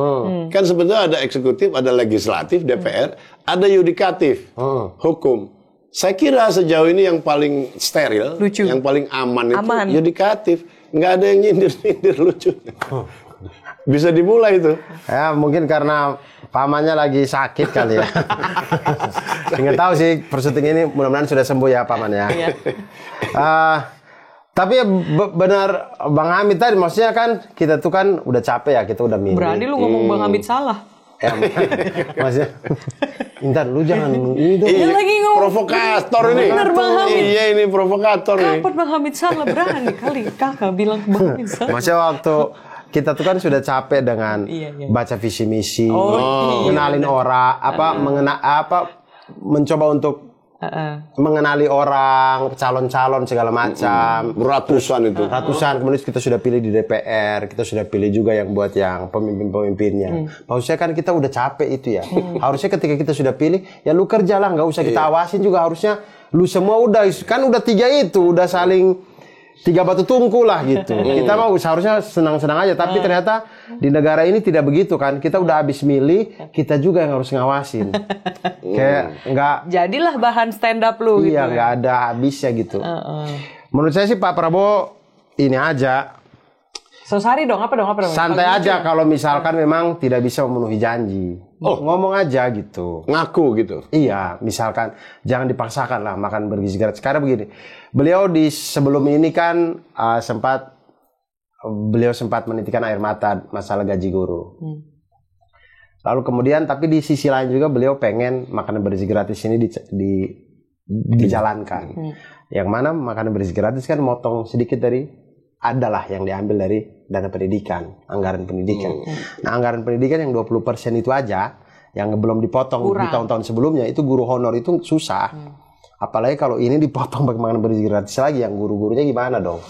Kan sebetulnya ada eksekutif, ada legislatif, DPR, ada yudikatif, hukum. Saya kira sejauh ini yang paling steril, lucu, yang paling aman itu yudikatif. Nggak ada yang nyindir-nyindir lucu. Bisa dimulai itu. Ya mungkin karena pamannya lagi sakit kali ya. Nggak tahu sih, persyuting ini mudah-mudahan sudah sembuh ya pamannya. Tapi ya benar Bang Hamid tadi, maksudnya kan kita tuh kan udah capek ya, kita udah milih. Berani lu ngomong Bang Hamid salah. Maksudnya, ntar lu jangan ini dong. Iya, lagi ngomong provokator ini. Bener Bang Hamid. Iya ini provokator nih. Kapan Bang Hamid salah? Berani kali kakak bilang Bang Hamid salah. Maksudnya waktu kita tuh kan sudah capek dengan baca visi misi, mengenalin orang, mencoba untuk mengenali orang, calon-calon segala macam. Ratusan itu. Ratusan, kemudian kita sudah pilih di DPR, kita sudah pilih juga yang buat yang pemimpin-pemimpinnya. Maksudnya kan kita udah capek itu ya. Harusnya ketika kita sudah pilih, ya lu kerjalah, nggak usah kita awasin juga. Harusnya lu semua udah 3 itu, udah saling 3 batu tungku lah gitu. Kita mau seharusnya senang-senang aja, tapi ternyata di negara ini tidak begitu kan. Kita udah habis milih, kita juga yang harus ngawasin. Kayak nggak. Jadilah bahan stand up lu gitu. Iya, nggak ada habisnya gitu. Menurut saya sih Pak Prabowo ini aja. Sosari dong, apa dong? Santai aja kalau misalkan memang tidak bisa memenuhi janji. Ngomong aja gitu. Ngaku gitu. Iya, misalkan jangan dipaksakan lah makan bergizi gratis. Karena begini, beliau sebelum ini kan beliau sempat menitikan air mata masalah gaji guru. Lalu kemudian, tapi di sisi lain juga beliau pengen makanan bergizi gratis ini dijalankan. Yang mana makanan bergizi gratis kan motong sedikit adalah yang diambil dari dana pendidikan, anggaran pendidikan. Nah, anggaran pendidikan yang 20% itu aja, yang belum dipotong di tahun-tahun sebelumnya, itu guru honor itu susah. Apalagi kalau ini dipotong bagaimana bergizi gratis lagi, yang guru-gurunya gimana dong?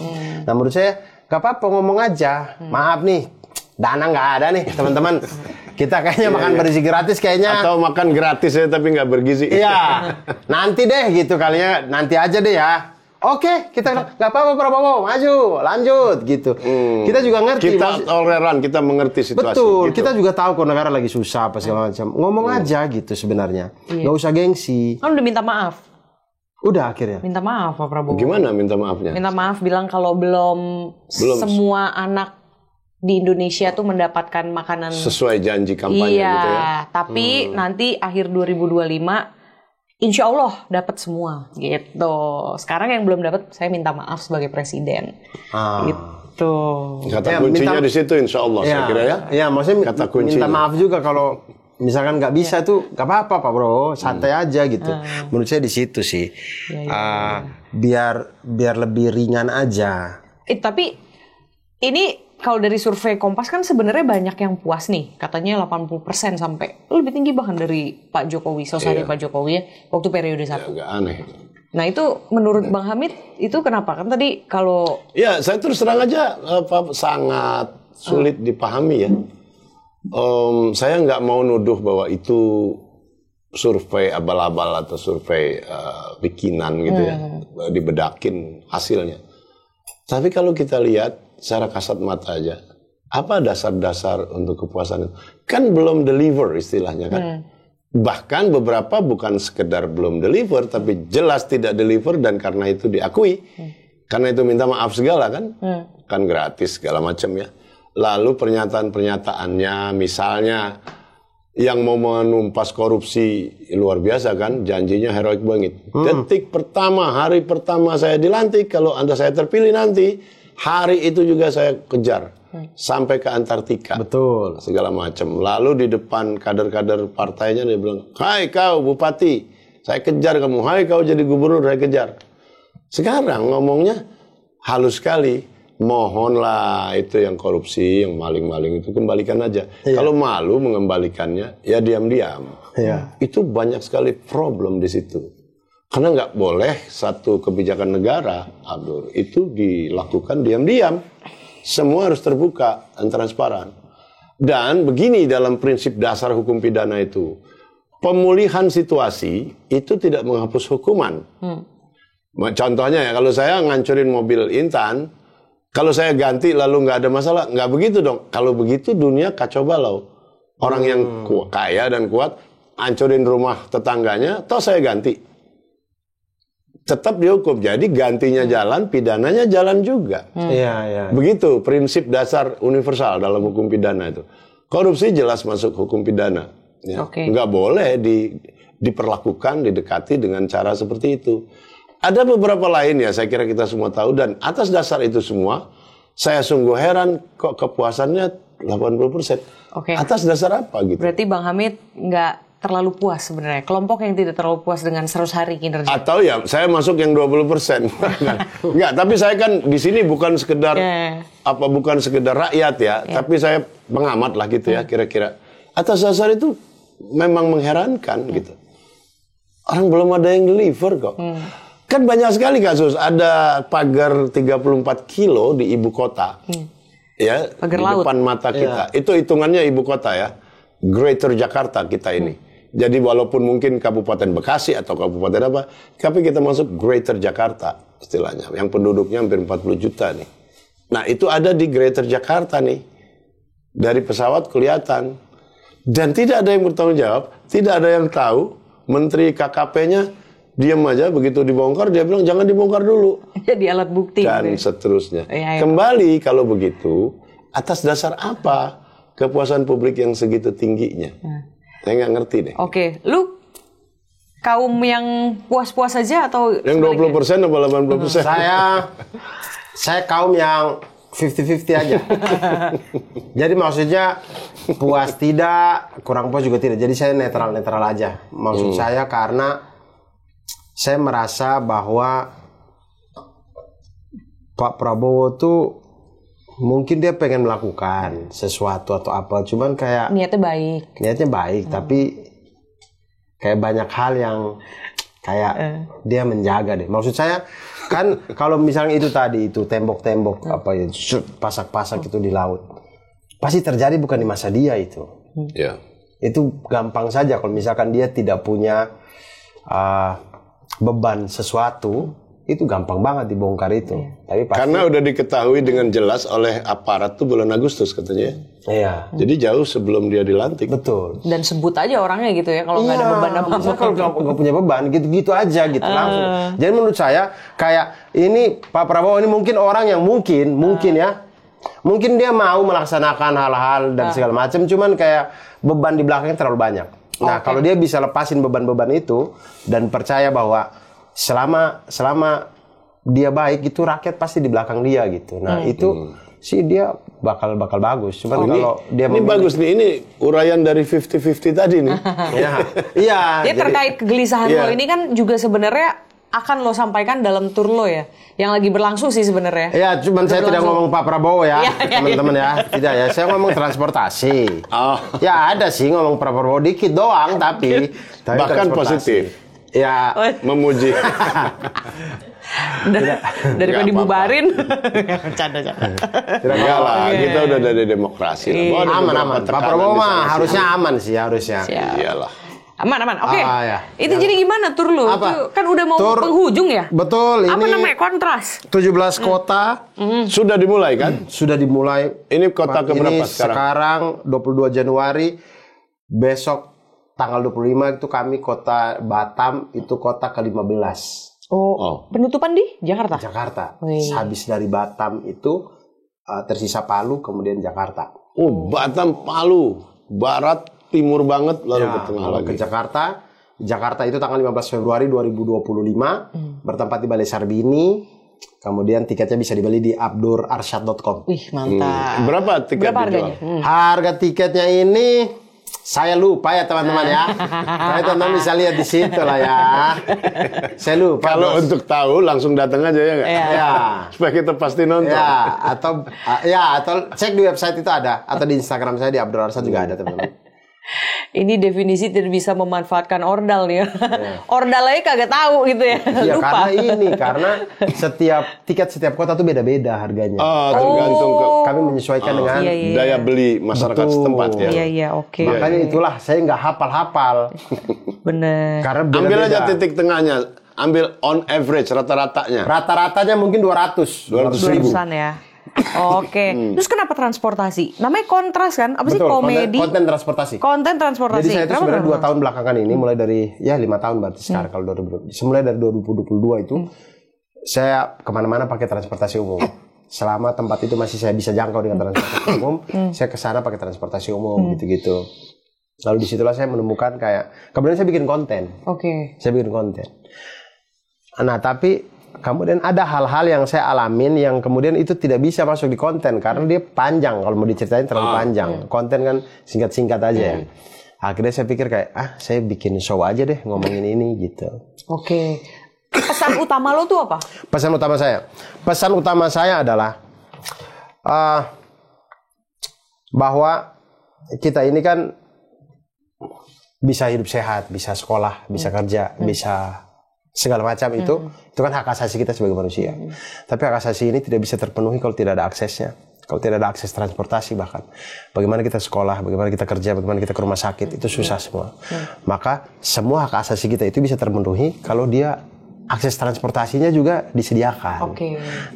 Nah, menurut saya, gak apa-apa ngomong aja. Maaf nih, dana nggak ada nih teman-teman. Kita kayaknya makan bergizi gratis kayaknya. Atau makan gratis ya tapi nggak bergizi. Iya, nanti deh gitu kalinya, nanti aja deh ya. Oke, kita nggak apa-apa Prabowo, maju, lanjut gitu. Kita juga ngerti. Kita toleran, kita mengerti situasi. Betul, gitu. kita juga tahu kok negara lagi susah apa segala macam. Ngomong aja gitu sebenarnya, nggak usah gengsi. Kan udah minta maaf. Udah akhirnya. Minta maaf Pak Prabowo. Gimana minta maafnya? Minta maaf, bilang kalau belum semua anak di Indonesia tuh mendapatkan makanan sesuai janji kampanye gitu ya. Iya, tapi nanti akhir 2025 Insya Allah dapat semua gitu. Sekarang yang belum dapat, saya minta maaf sebagai presiden. Gitu. Kata kuncinya di situ Insya Allah saya kira ya. Iya, maksudnya kata kuncinya. minta maaf juga kalau misalkan nggak bisa tuh nggak apa-apa Pak Bro, santai aja gitu. Menurut saya di situ sih. Biar lebih ringan aja. Tapi ini kalau dari survei Kompas kan sebenarnya banyak yang puas nih. Katanya 80% sampai lebih tinggi bahkan dari Pak Jokowi, dari Pak Jokowi ya, waktu periode 1. Ya, agak aneh. Nah itu menurut Bang Hamid itu kenapa? Kan tadi kalau... Ya saya terus terang aja sangat sulit dipahami ya. Saya nggak mau nuduh bahwa itu survei abal-abal atau survei bikinan gitu ya, dibedakin hasilnya. Tapi kalau kita lihat secara kasat mata aja, apa dasar-dasar untuk kepuasan itu? Kan belum deliver istilahnya kan. Bahkan beberapa bukan sekedar belum deliver, tapi jelas tidak deliver dan karena itu diakui. Karena itu minta maaf segala kan. Kan gratis segala macam ya. Lalu pernyataan-pernyataannya misalnya yang mau menumpas korupsi luar biasa kan, janjinya heroik banget. Detik pertama, hari pertama saya dilantik, kalau saya terpilih nanti, hari itu juga saya kejar. Sampai ke Antartika. Betul. Segala macam. Lalu di depan kader-kader partainya dia bilang, hai kau bupati, saya kejar kamu. Hai kau jadi gubernur, saya kejar. Sekarang ngomongnya halus sekali. Mohonlah itu yang korupsi, yang maling-maling itu kembalikan aja. Kalau malu mengembalikannya, ya diam-diam. Itu banyak sekali problem di situ. Karena nggak boleh satu kebijakan negara, Abdur, itu dilakukan diam-diam. Semua harus terbuka dan transparan. Dan begini dalam prinsip dasar hukum pidana itu. Pemulihan situasi itu tidak menghapus hukuman. Contohnya ya, kalau saya ngancurin mobil Intan, kalau saya ganti lalu nggak ada masalah, nggak begitu dong. Kalau begitu dunia kacau balau. Orang yang kaya dan kuat, hancurin rumah tetangganya, toh saya ganti. Tetap dihukum. Jadi gantinya jalan, pidananya jalan juga. Begitu prinsip dasar universal dalam hukum pidana itu. Korupsi jelas masuk hukum pidana. Ya. Nggak boleh diperlakukan, didekati dengan cara seperti itu. Ada beberapa lain ya, saya kira kita semua tahu. Dan atas dasar itu semua, saya sungguh heran kok kepuasannya 80%. Atas dasar apa gitu? Berarti Bang Hamid nggak terlalu puas sebenarnya, kelompok yang tidak terlalu puas dengan 100 hari kinerja. Atau ya saya masuk yang 20%. Enggak, tapi saya kan di sini bukan sekedar bukan sekedar rakyat ya, tapi saya pengamat lah gitu ya kira-kira. Atas dasar itu memang mengherankan gitu. Orang belum ada yang deliver kok. Kan banyak sekali kasus, ada pagar 34 kilo di ibu kota. Ya, pagar di laut. Depan mata kita. Itu hitungannya ibu kota ya. Greater Jakarta kita ini. Jadi walaupun mungkin Kabupaten Bekasi atau Kabupaten apa, tapi kita masuk Greater Jakarta istilahnya, yang penduduknya hampir 40 juta nih. Nah itu ada di Greater Jakarta nih, dari pesawat kelihatan. Dan tidak ada yang bertanggung jawab, tidak ada yang tahu, Menteri KKP-nya diam aja, begitu dibongkar, dia bilang jangan dibongkar dulu. Jadi alat bukti. Dan seterusnya. Kembali kalau begitu, atas dasar apa kepuasan publik yang segitu tingginya? Saya nggak ngerti deh. Lu kaum yang puas-puas saja atau yang 20% atau 80%? Saya kaum yang 50-50 aja. Jadi maksudnya puas tidak, kurang puas juga tidak. Jadi saya netral aja. Maksud saya karena saya merasa bahwa Pak Prabowo tuh mungkin dia pengen melakukan sesuatu atau apa, cuman kayak niatnya baik, tapi kayak banyak hal yang kayak dia menjaga deh. Maksud saya kan kalau misalnya itu tadi itu tembok-tembok apa ya, pasak-pasak itu di laut, pasti terjadi bukan di masa dia itu. Itu gampang saja kalau misalkan dia tidak punya beban sesuatu. Itu gampang banget dibongkar itu. Tapi pasti... Karena udah diketahui dengan jelas oleh aparat tuh bulan Agustus katanya. Jadi jauh sebelum dia dilantik. Betul. Dan sebut aja orangnya gitu ya, kalau nggak ada beban apa-apa. Kalau nggak punya beban, gitu-gitu aja gitu langsung. Jadi menurut saya kayak ini Pak Prabowo ini mungkin orang yang mungkin ya, mungkin dia mau melaksanakan hal-hal dan segala macam, cuman kayak beban di belakangnya terlalu banyak. Nah kalau dia bisa lepasin beban-beban itu dan percaya bahwa selama dia baik itu rakyat pasti di belakang dia gitu. Nah itu sih dia bakal bagus. Cuman kalau dia ini bagus nih, ini uraian dari 50-50 tadi nih. Iya. Dia terkait kegelisahan lo ini kan juga sebenarnya akan lo sampaikan dalam tur lo ya, yang lagi berlangsung sih sebenarnya. Iya, cuman saya tidak ngomong Pak Prabowo ya, teman-teman ya. Tidak ya, saya ngomong transportasi. Ya ada sih ngomong Pak Prabowo dikit doang, tapi bahkan positif. Ya, memuji. Daripada dibubarin. Canda. Enggak lah, kita udah dari demokrasi. Aman. Pak Prabowo mah harusnya aman sih, harusnya. Iyalah. Aman. Oke. Ya. Itu jadi gimana tur lu? Itu kan udah mau penghujung ya? Betul. Apa namanya? Kontras. 17 kota. Sudah dimulai kan? Sudah dimulai. Ini kota keberapa sekarang? 22 Januari. Besok tanggal 25 itu kami kota Batam, itu kota ke-15. Penutupan di Jakarta? Jakarta. Habis dari Batam itu tersisa Palu, kemudian Jakarta. Batam, Palu. Barat, timur banget, lalu ke tengah lagi. Ke Jakarta. Jakarta itu tanggal 15 Februari 2025. Bertempat di Balai Sarbini. Kemudian tiketnya bisa dibeli di abdurarsyad.com. Wih, mantap. Berapa tiket harganya? Harga tiketnya ini saya lupa ya teman-teman ya. Teman-teman bisa lihat di situ lah ya. Saya lupa. Kalau untuk tahu langsung datang aja ya nggak? Ya. Supaya kita pasti nonton. Ya, atau cek di website itu ada, atau di Instagram saya di Abdul Arsyad juga ada teman-teman. Ini definisi tidak bisa memanfaatkan ordal nih. Ordal aja kagak tahu gitu ya. Iya, lupa. karena tiket setiap kota tuh beda-beda harganya. Tergantung kami menyesuaikan dengan daya beli masyarakat setempat ya. Iya, oke. Makanya itulah saya nggak hafal-hafal. Bener. Karena ambil aja titik tengahnya. Ambil on average rata-ratanya. Rata-ratanya mungkin 200 ribu. Ya. Oke. Terus kenapa transportasi? Namanya kontras kan? Apa sih komedi? Konten transportasi. Konten transportasi. Jadi saya itu sebenarnya 2 tahun belakangan ini, mulai dari 5 tahun berarti sekarang kalau 2020. Mulai dari 2022 itu saya kemana-mana pakai transportasi umum. Selama tempat itu masih saya bisa jangkau dengan transportasi umum, saya ke sana pakai transportasi umum gitu-gitu. Lalu disitulah saya menemukan kemudian saya bikin konten. Saya bikin konten. Nah, tapi kemudian ada hal-hal yang saya alamin yang kemudian itu tidak bisa masuk di konten karena dia panjang, kalau mau diceritain terlalu panjang. Konten kan singkat-singkat aja ya. Akhirnya saya pikir saya bikin show aja deh ngomongin ini gitu. Pesan utama lo tuh apa? Pesan utama saya adalah bahwa kita ini kan bisa hidup sehat, bisa sekolah, bisa kerja, bisa segala macam itu kan hak asasi kita sebagai manusia. Tapi hak asasi ini tidak bisa terpenuhi kalau tidak ada aksesnya. Kalau tidak ada akses transportasi bahkan. Bagaimana kita sekolah, bagaimana kita kerja, bagaimana kita ke rumah sakit, itu susah semua. Maka semua hak asasi kita itu bisa terpenuhi kalau dia akses transportasinya juga disediakan.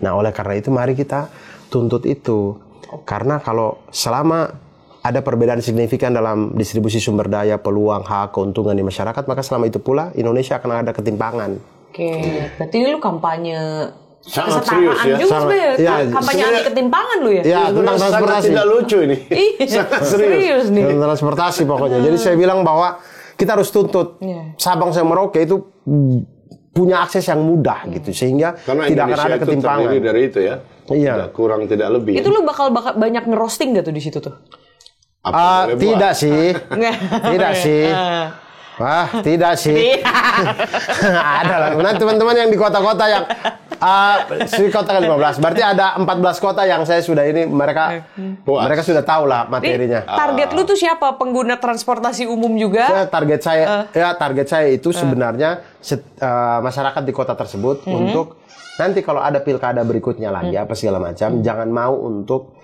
Nah, oleh karena itu mari kita tuntut itu. Karena kalau selama ada perbedaan signifikan dalam distribusi sumber daya, peluang, hak, keuntungan di masyarakat, maka selama itu pula Indonesia akan ada ketimpangan. Berarti ini lu kampanye sangat serius ya. Kampanye anti ketimpangan lu ya? Ya, tentang transportasi. Sangat tidak lucu ini. Sangat serius nih. Tentang transportasi pokoknya. Jadi saya bilang bahwa kita harus tuntut Sabang sampai Merauke itu punya akses yang mudah gitu, sehingga karena tidak akan ada ketimpangan. Itu dari itu ya. Tidak kurang tidak lebih. Itu lu bakal banyak ngerosting gak tuh di situ tuh? Tidak sih. Wah, tidak sih. Ada lah. Nah, teman-teman yang di kota-kota yang di kota ke-15. Berarti ada 14 kota yang saya sudah ini mereka sudah tahu lah materinya. Target lu tuh siapa? Pengguna transportasi umum juga? Target saya itu sebenarnya masyarakat di kota tersebut untuk nanti kalau ada pilkada berikutnya lagi apa segala macam, jangan mau untuk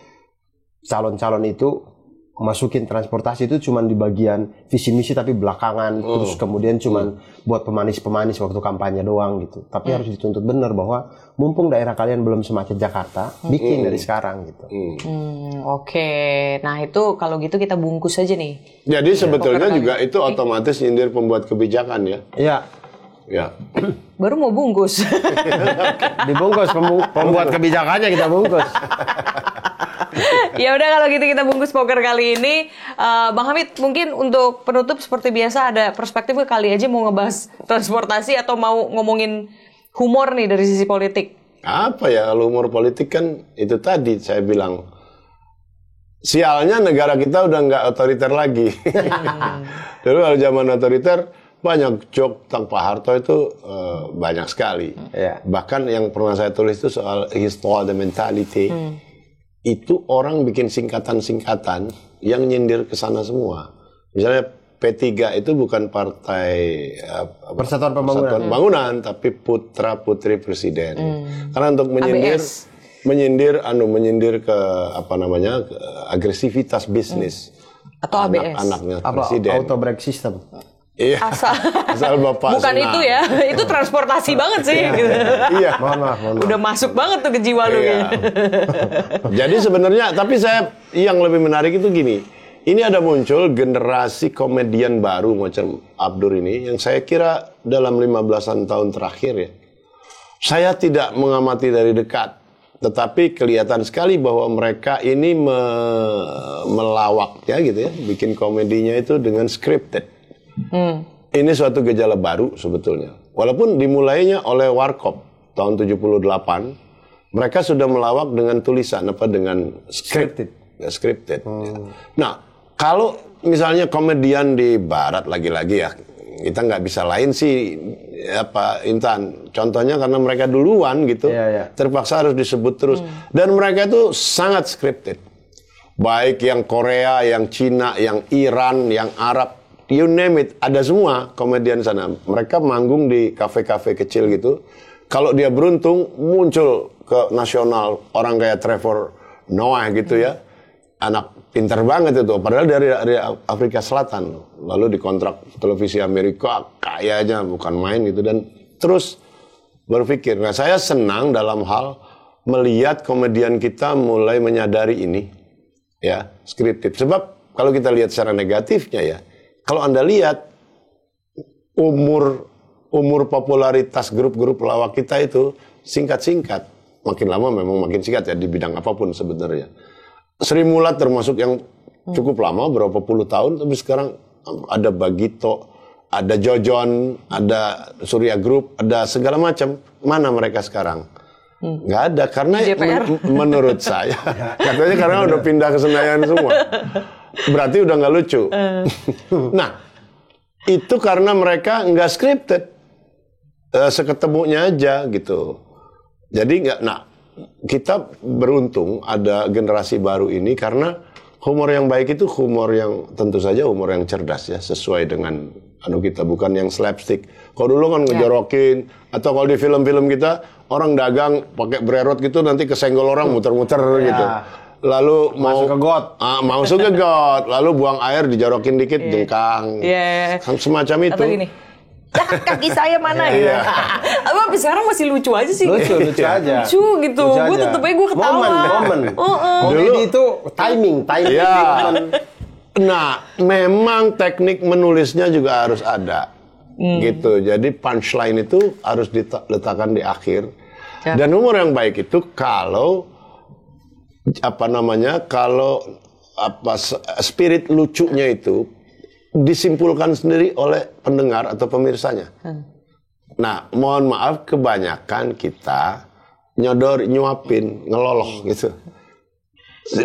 calon-calon itu masukin transportasi itu cuma di bagian visi misi tapi belakangan, terus kemudian cuma buat pemanis-pemanis waktu kampanye doang gitu. Tapi harus dituntut benar bahwa mumpung daerah kalian belum semacet Jakarta, bikin dari sekarang gitu. Nah itu kalau gitu kita bungkus aja nih. Jadi sebetulnya juga itu otomatis nyindir pembuat kebijakan ya. Ya. Baru mau bungkus. Dibungkus pembuat kebijakannya kita bungkus. Ya udah kalau gitu kita bungkus poker kali ini. Bang Hamid, mungkin untuk penutup seperti biasa ada perspektif kali aja mau ngebahas transportasi atau mau ngomongin humor nih dari sisi politik. Apa ya, kalau humor politik kan itu tadi saya bilang, sialnya negara kita udah nggak otoriter lagi. Dulu kalau zaman otoriter banyak joke tentang Pak Harto itu banyak sekali. Bahkan yang pernah saya tulis itu soal histoire de mentalité. Itu orang bikin singkatan-singkatan yang nyindir ke sana semua. Misalnya P3 itu bukan partai Persatuan Pembangunan, tapi putra putri presiden. Karena untuk menyindir ke apa namanya, ke agresivitas bisnis atau ABS, anaknya presiden. Auto brake system. Iya. Asal bapak bukan senang. itu ya, itu transportasi banget sih. Gitu. Iya. Mohon maaf. Udah masuk banget tuh ke jiwa lu. Iya. Jadi sebenarnya, tapi yang lebih menarik itu gini. Ini ada muncul generasi komedian baru macam Abdur ini, yang saya kira dalam 15-an tahun terakhir ya, saya tidak mengamati dari dekat, tetapi kelihatan sekali bahwa mereka ini melawak ya gitu ya, bikin komedinya itu dengan scripted. Ini suatu gejala baru sebetulnya. Walaupun dimulainya oleh Warkop tahun 78, mereka sudah melawak dengan tulisan dengan scripted. Nah, kalau misalnya komedian di Barat lagi-lagi ya, kita nggak bisa lain sih Intan. Contohnya karena mereka duluan gitu, terpaksa harus disebut terus. Dan mereka itu sangat scripted. Baik yang Korea, yang Cina, yang Iran, yang Arab, you name it, ada semua komedian sana. Mereka manggung di kafe-kafe kecil gitu. Kalau dia beruntung muncul ke nasional orang kayak Trevor Noah gitu ya. Anak pintar banget itu, padahal dari Afrika Selatan, lalu dikontrak televisi Amerika, kayaknya bukan main gitu, dan terus berpikir. Nah, saya senang dalam hal melihat komedian kita mulai menyadari ini, ya, skriptif. Sebab kalau kita lihat secara negatifnya ya, kalau Anda lihat umur popularitas grup-grup pelawak kita itu singkat-singkat, makin lama memang makin singkat ya di bidang apapun sebenarnya. Sri Mulat termasuk yang cukup lama, berapa puluh tahun, tapi sekarang ada Bagito, ada Jojon, ada Surya Group, ada segala macam. Mana mereka sekarang? Nggak ada, karena menurut saya, katanya karena udah pindah ke Senayan semua. Berarti udah nggak lucu. Nah, itu karena mereka nggak scripted, seketemunya aja gitu. Jadi nggak, kita beruntung ada generasi baru ini karena humor yang baik itu humor yang tentu saja humor yang cerdas ya, sesuai dengan kita, bukan yang slapstick. Kalau dulu kan ngejorokin, atau kalau di film-film kita orang dagang pakai brerot gitu nanti kesenggol orang muter-muter gitu. Lalu masuk ke got, lalu buang air dijorokin dikit jengkang. Semacam itu. Atau gini, kaki saya mana ya? Tapi sekarang masih lucu aja sih. Lucu aja. Lucu gitu. Gue tetep aja gue ketawa. Momen. Komedi itu timing. Ya. Nah, memang teknik menulisnya juga harus ada. Gitu. Jadi punchline itu harus diletakkan di akhir. Dan humor yang baik itu kalau spirit lucunya itu disimpulkan sendiri oleh pendengar atau pemirsanya. Nah, mohon maaf, kebanyakan kita nyuapin, ngeloloh gitu.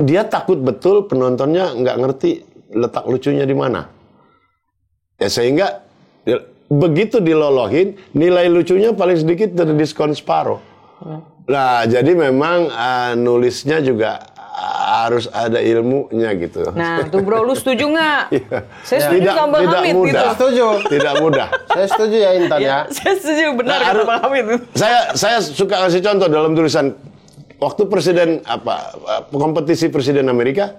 Dia takut betul penontonnya nggak ngerti letak lucunya di mana. Ya sehingga begitu dilolohin, nilai lucunya paling sedikit terdiskon separuh. Nah, jadi memang nulisnya juga harus ada ilmunya gitu. Nah, tuh bro, lu setuju nggak? Saya setuju sama Bang Hamid gitu. Tidak mudah. Saya setuju ya Intan ya. Saya setuju benar kata Bang Hamid. Saya suka kasih contoh dalam tulisan waktu kompetisi presiden Amerika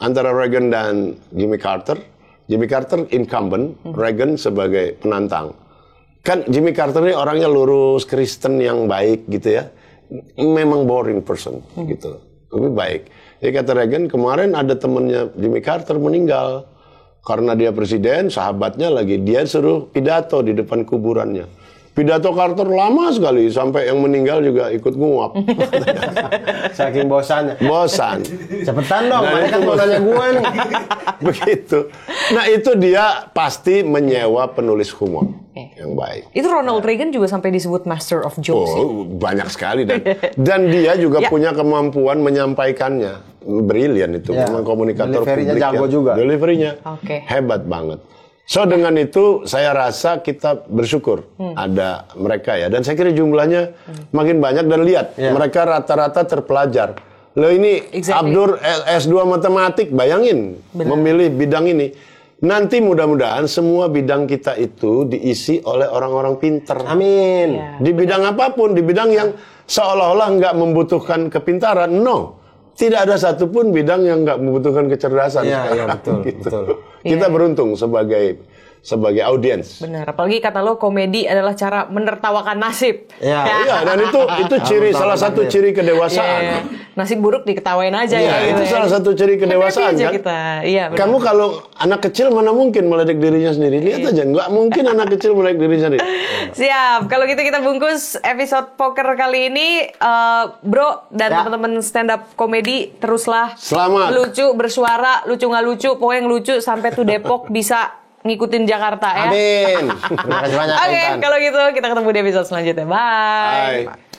antara Reagan dan Jimmy Carter. Jimmy Carter incumbent, Reagan sebagai penantang. Kan Jimmy Carter ini orangnya lurus, Kristen yang baik gitu ya. Memang boring person gitu. Tapi baik. Jadi kata Reagan, kemarin ada temennya Jimmy Carter meninggal. Karena dia presiden, sahabatnya lagi. Dia suruh pidato di depan kuburannya. Pidato Carter lama sekali, sampai yang meninggal juga ikut nguap. Saking bosannya. Bosan. Cepetan dong, Nah, mereka itu mau nanya gue nih. Begitu. Nah itu dia pasti menyewa penulis humor yang baik. Itu Ronald Reagan juga sampai disebut Master of Jokes. Oh, banyak sekali dan dia juga punya kemampuan menyampaikannya. Brilian itu, memang komunikator Delivery-nya publik jago ya. juga. Delivery-nya hebat banget. So dengan itu saya rasa kita bersyukur ada mereka ya, dan saya kira jumlahnya makin banyak, dan lihat mereka rata-rata terpelajar. Loh ini Abdur S2 matematik, bayangin memilih bidang ini. Nanti mudah-mudahan semua bidang kita itu diisi oleh orang-orang pinter. Amin. Di bidang apapun, di bidang yang seolah-olah nggak membutuhkan kepintaran, no. Tidak ada satupun bidang yang nggak membutuhkan kecerdasan. Iya, betul, gitu. betul. Kita beruntung sebagai audiens. Benar, apalagi kata lo komedi adalah cara menertawakan nasib. Iya, dan itu salah satu ciri kedewasaan. Nasib buruk diketawain aja ya. Itu salah satu ciri kedewasaan kan. Iya, kamu kalau anak kecil mana mungkin meledek dirinya sendiri? Lihat aja, nggak mungkin anak kecil meledek dirinya sendiri. Siap, kalau gitu kita bungkus episode poker kali ini, bro dan teman-teman stand up komedi, teruslah selamat lucu, bersuara, lucu nggak lucu, pokoknya yang lucu sampai tuh Depok bisa ngikutin Jakarta ya. Amin. Terima kasih banyak. Oke, kalau gitu kita ketemu di episode selanjutnya. Bye. Bye.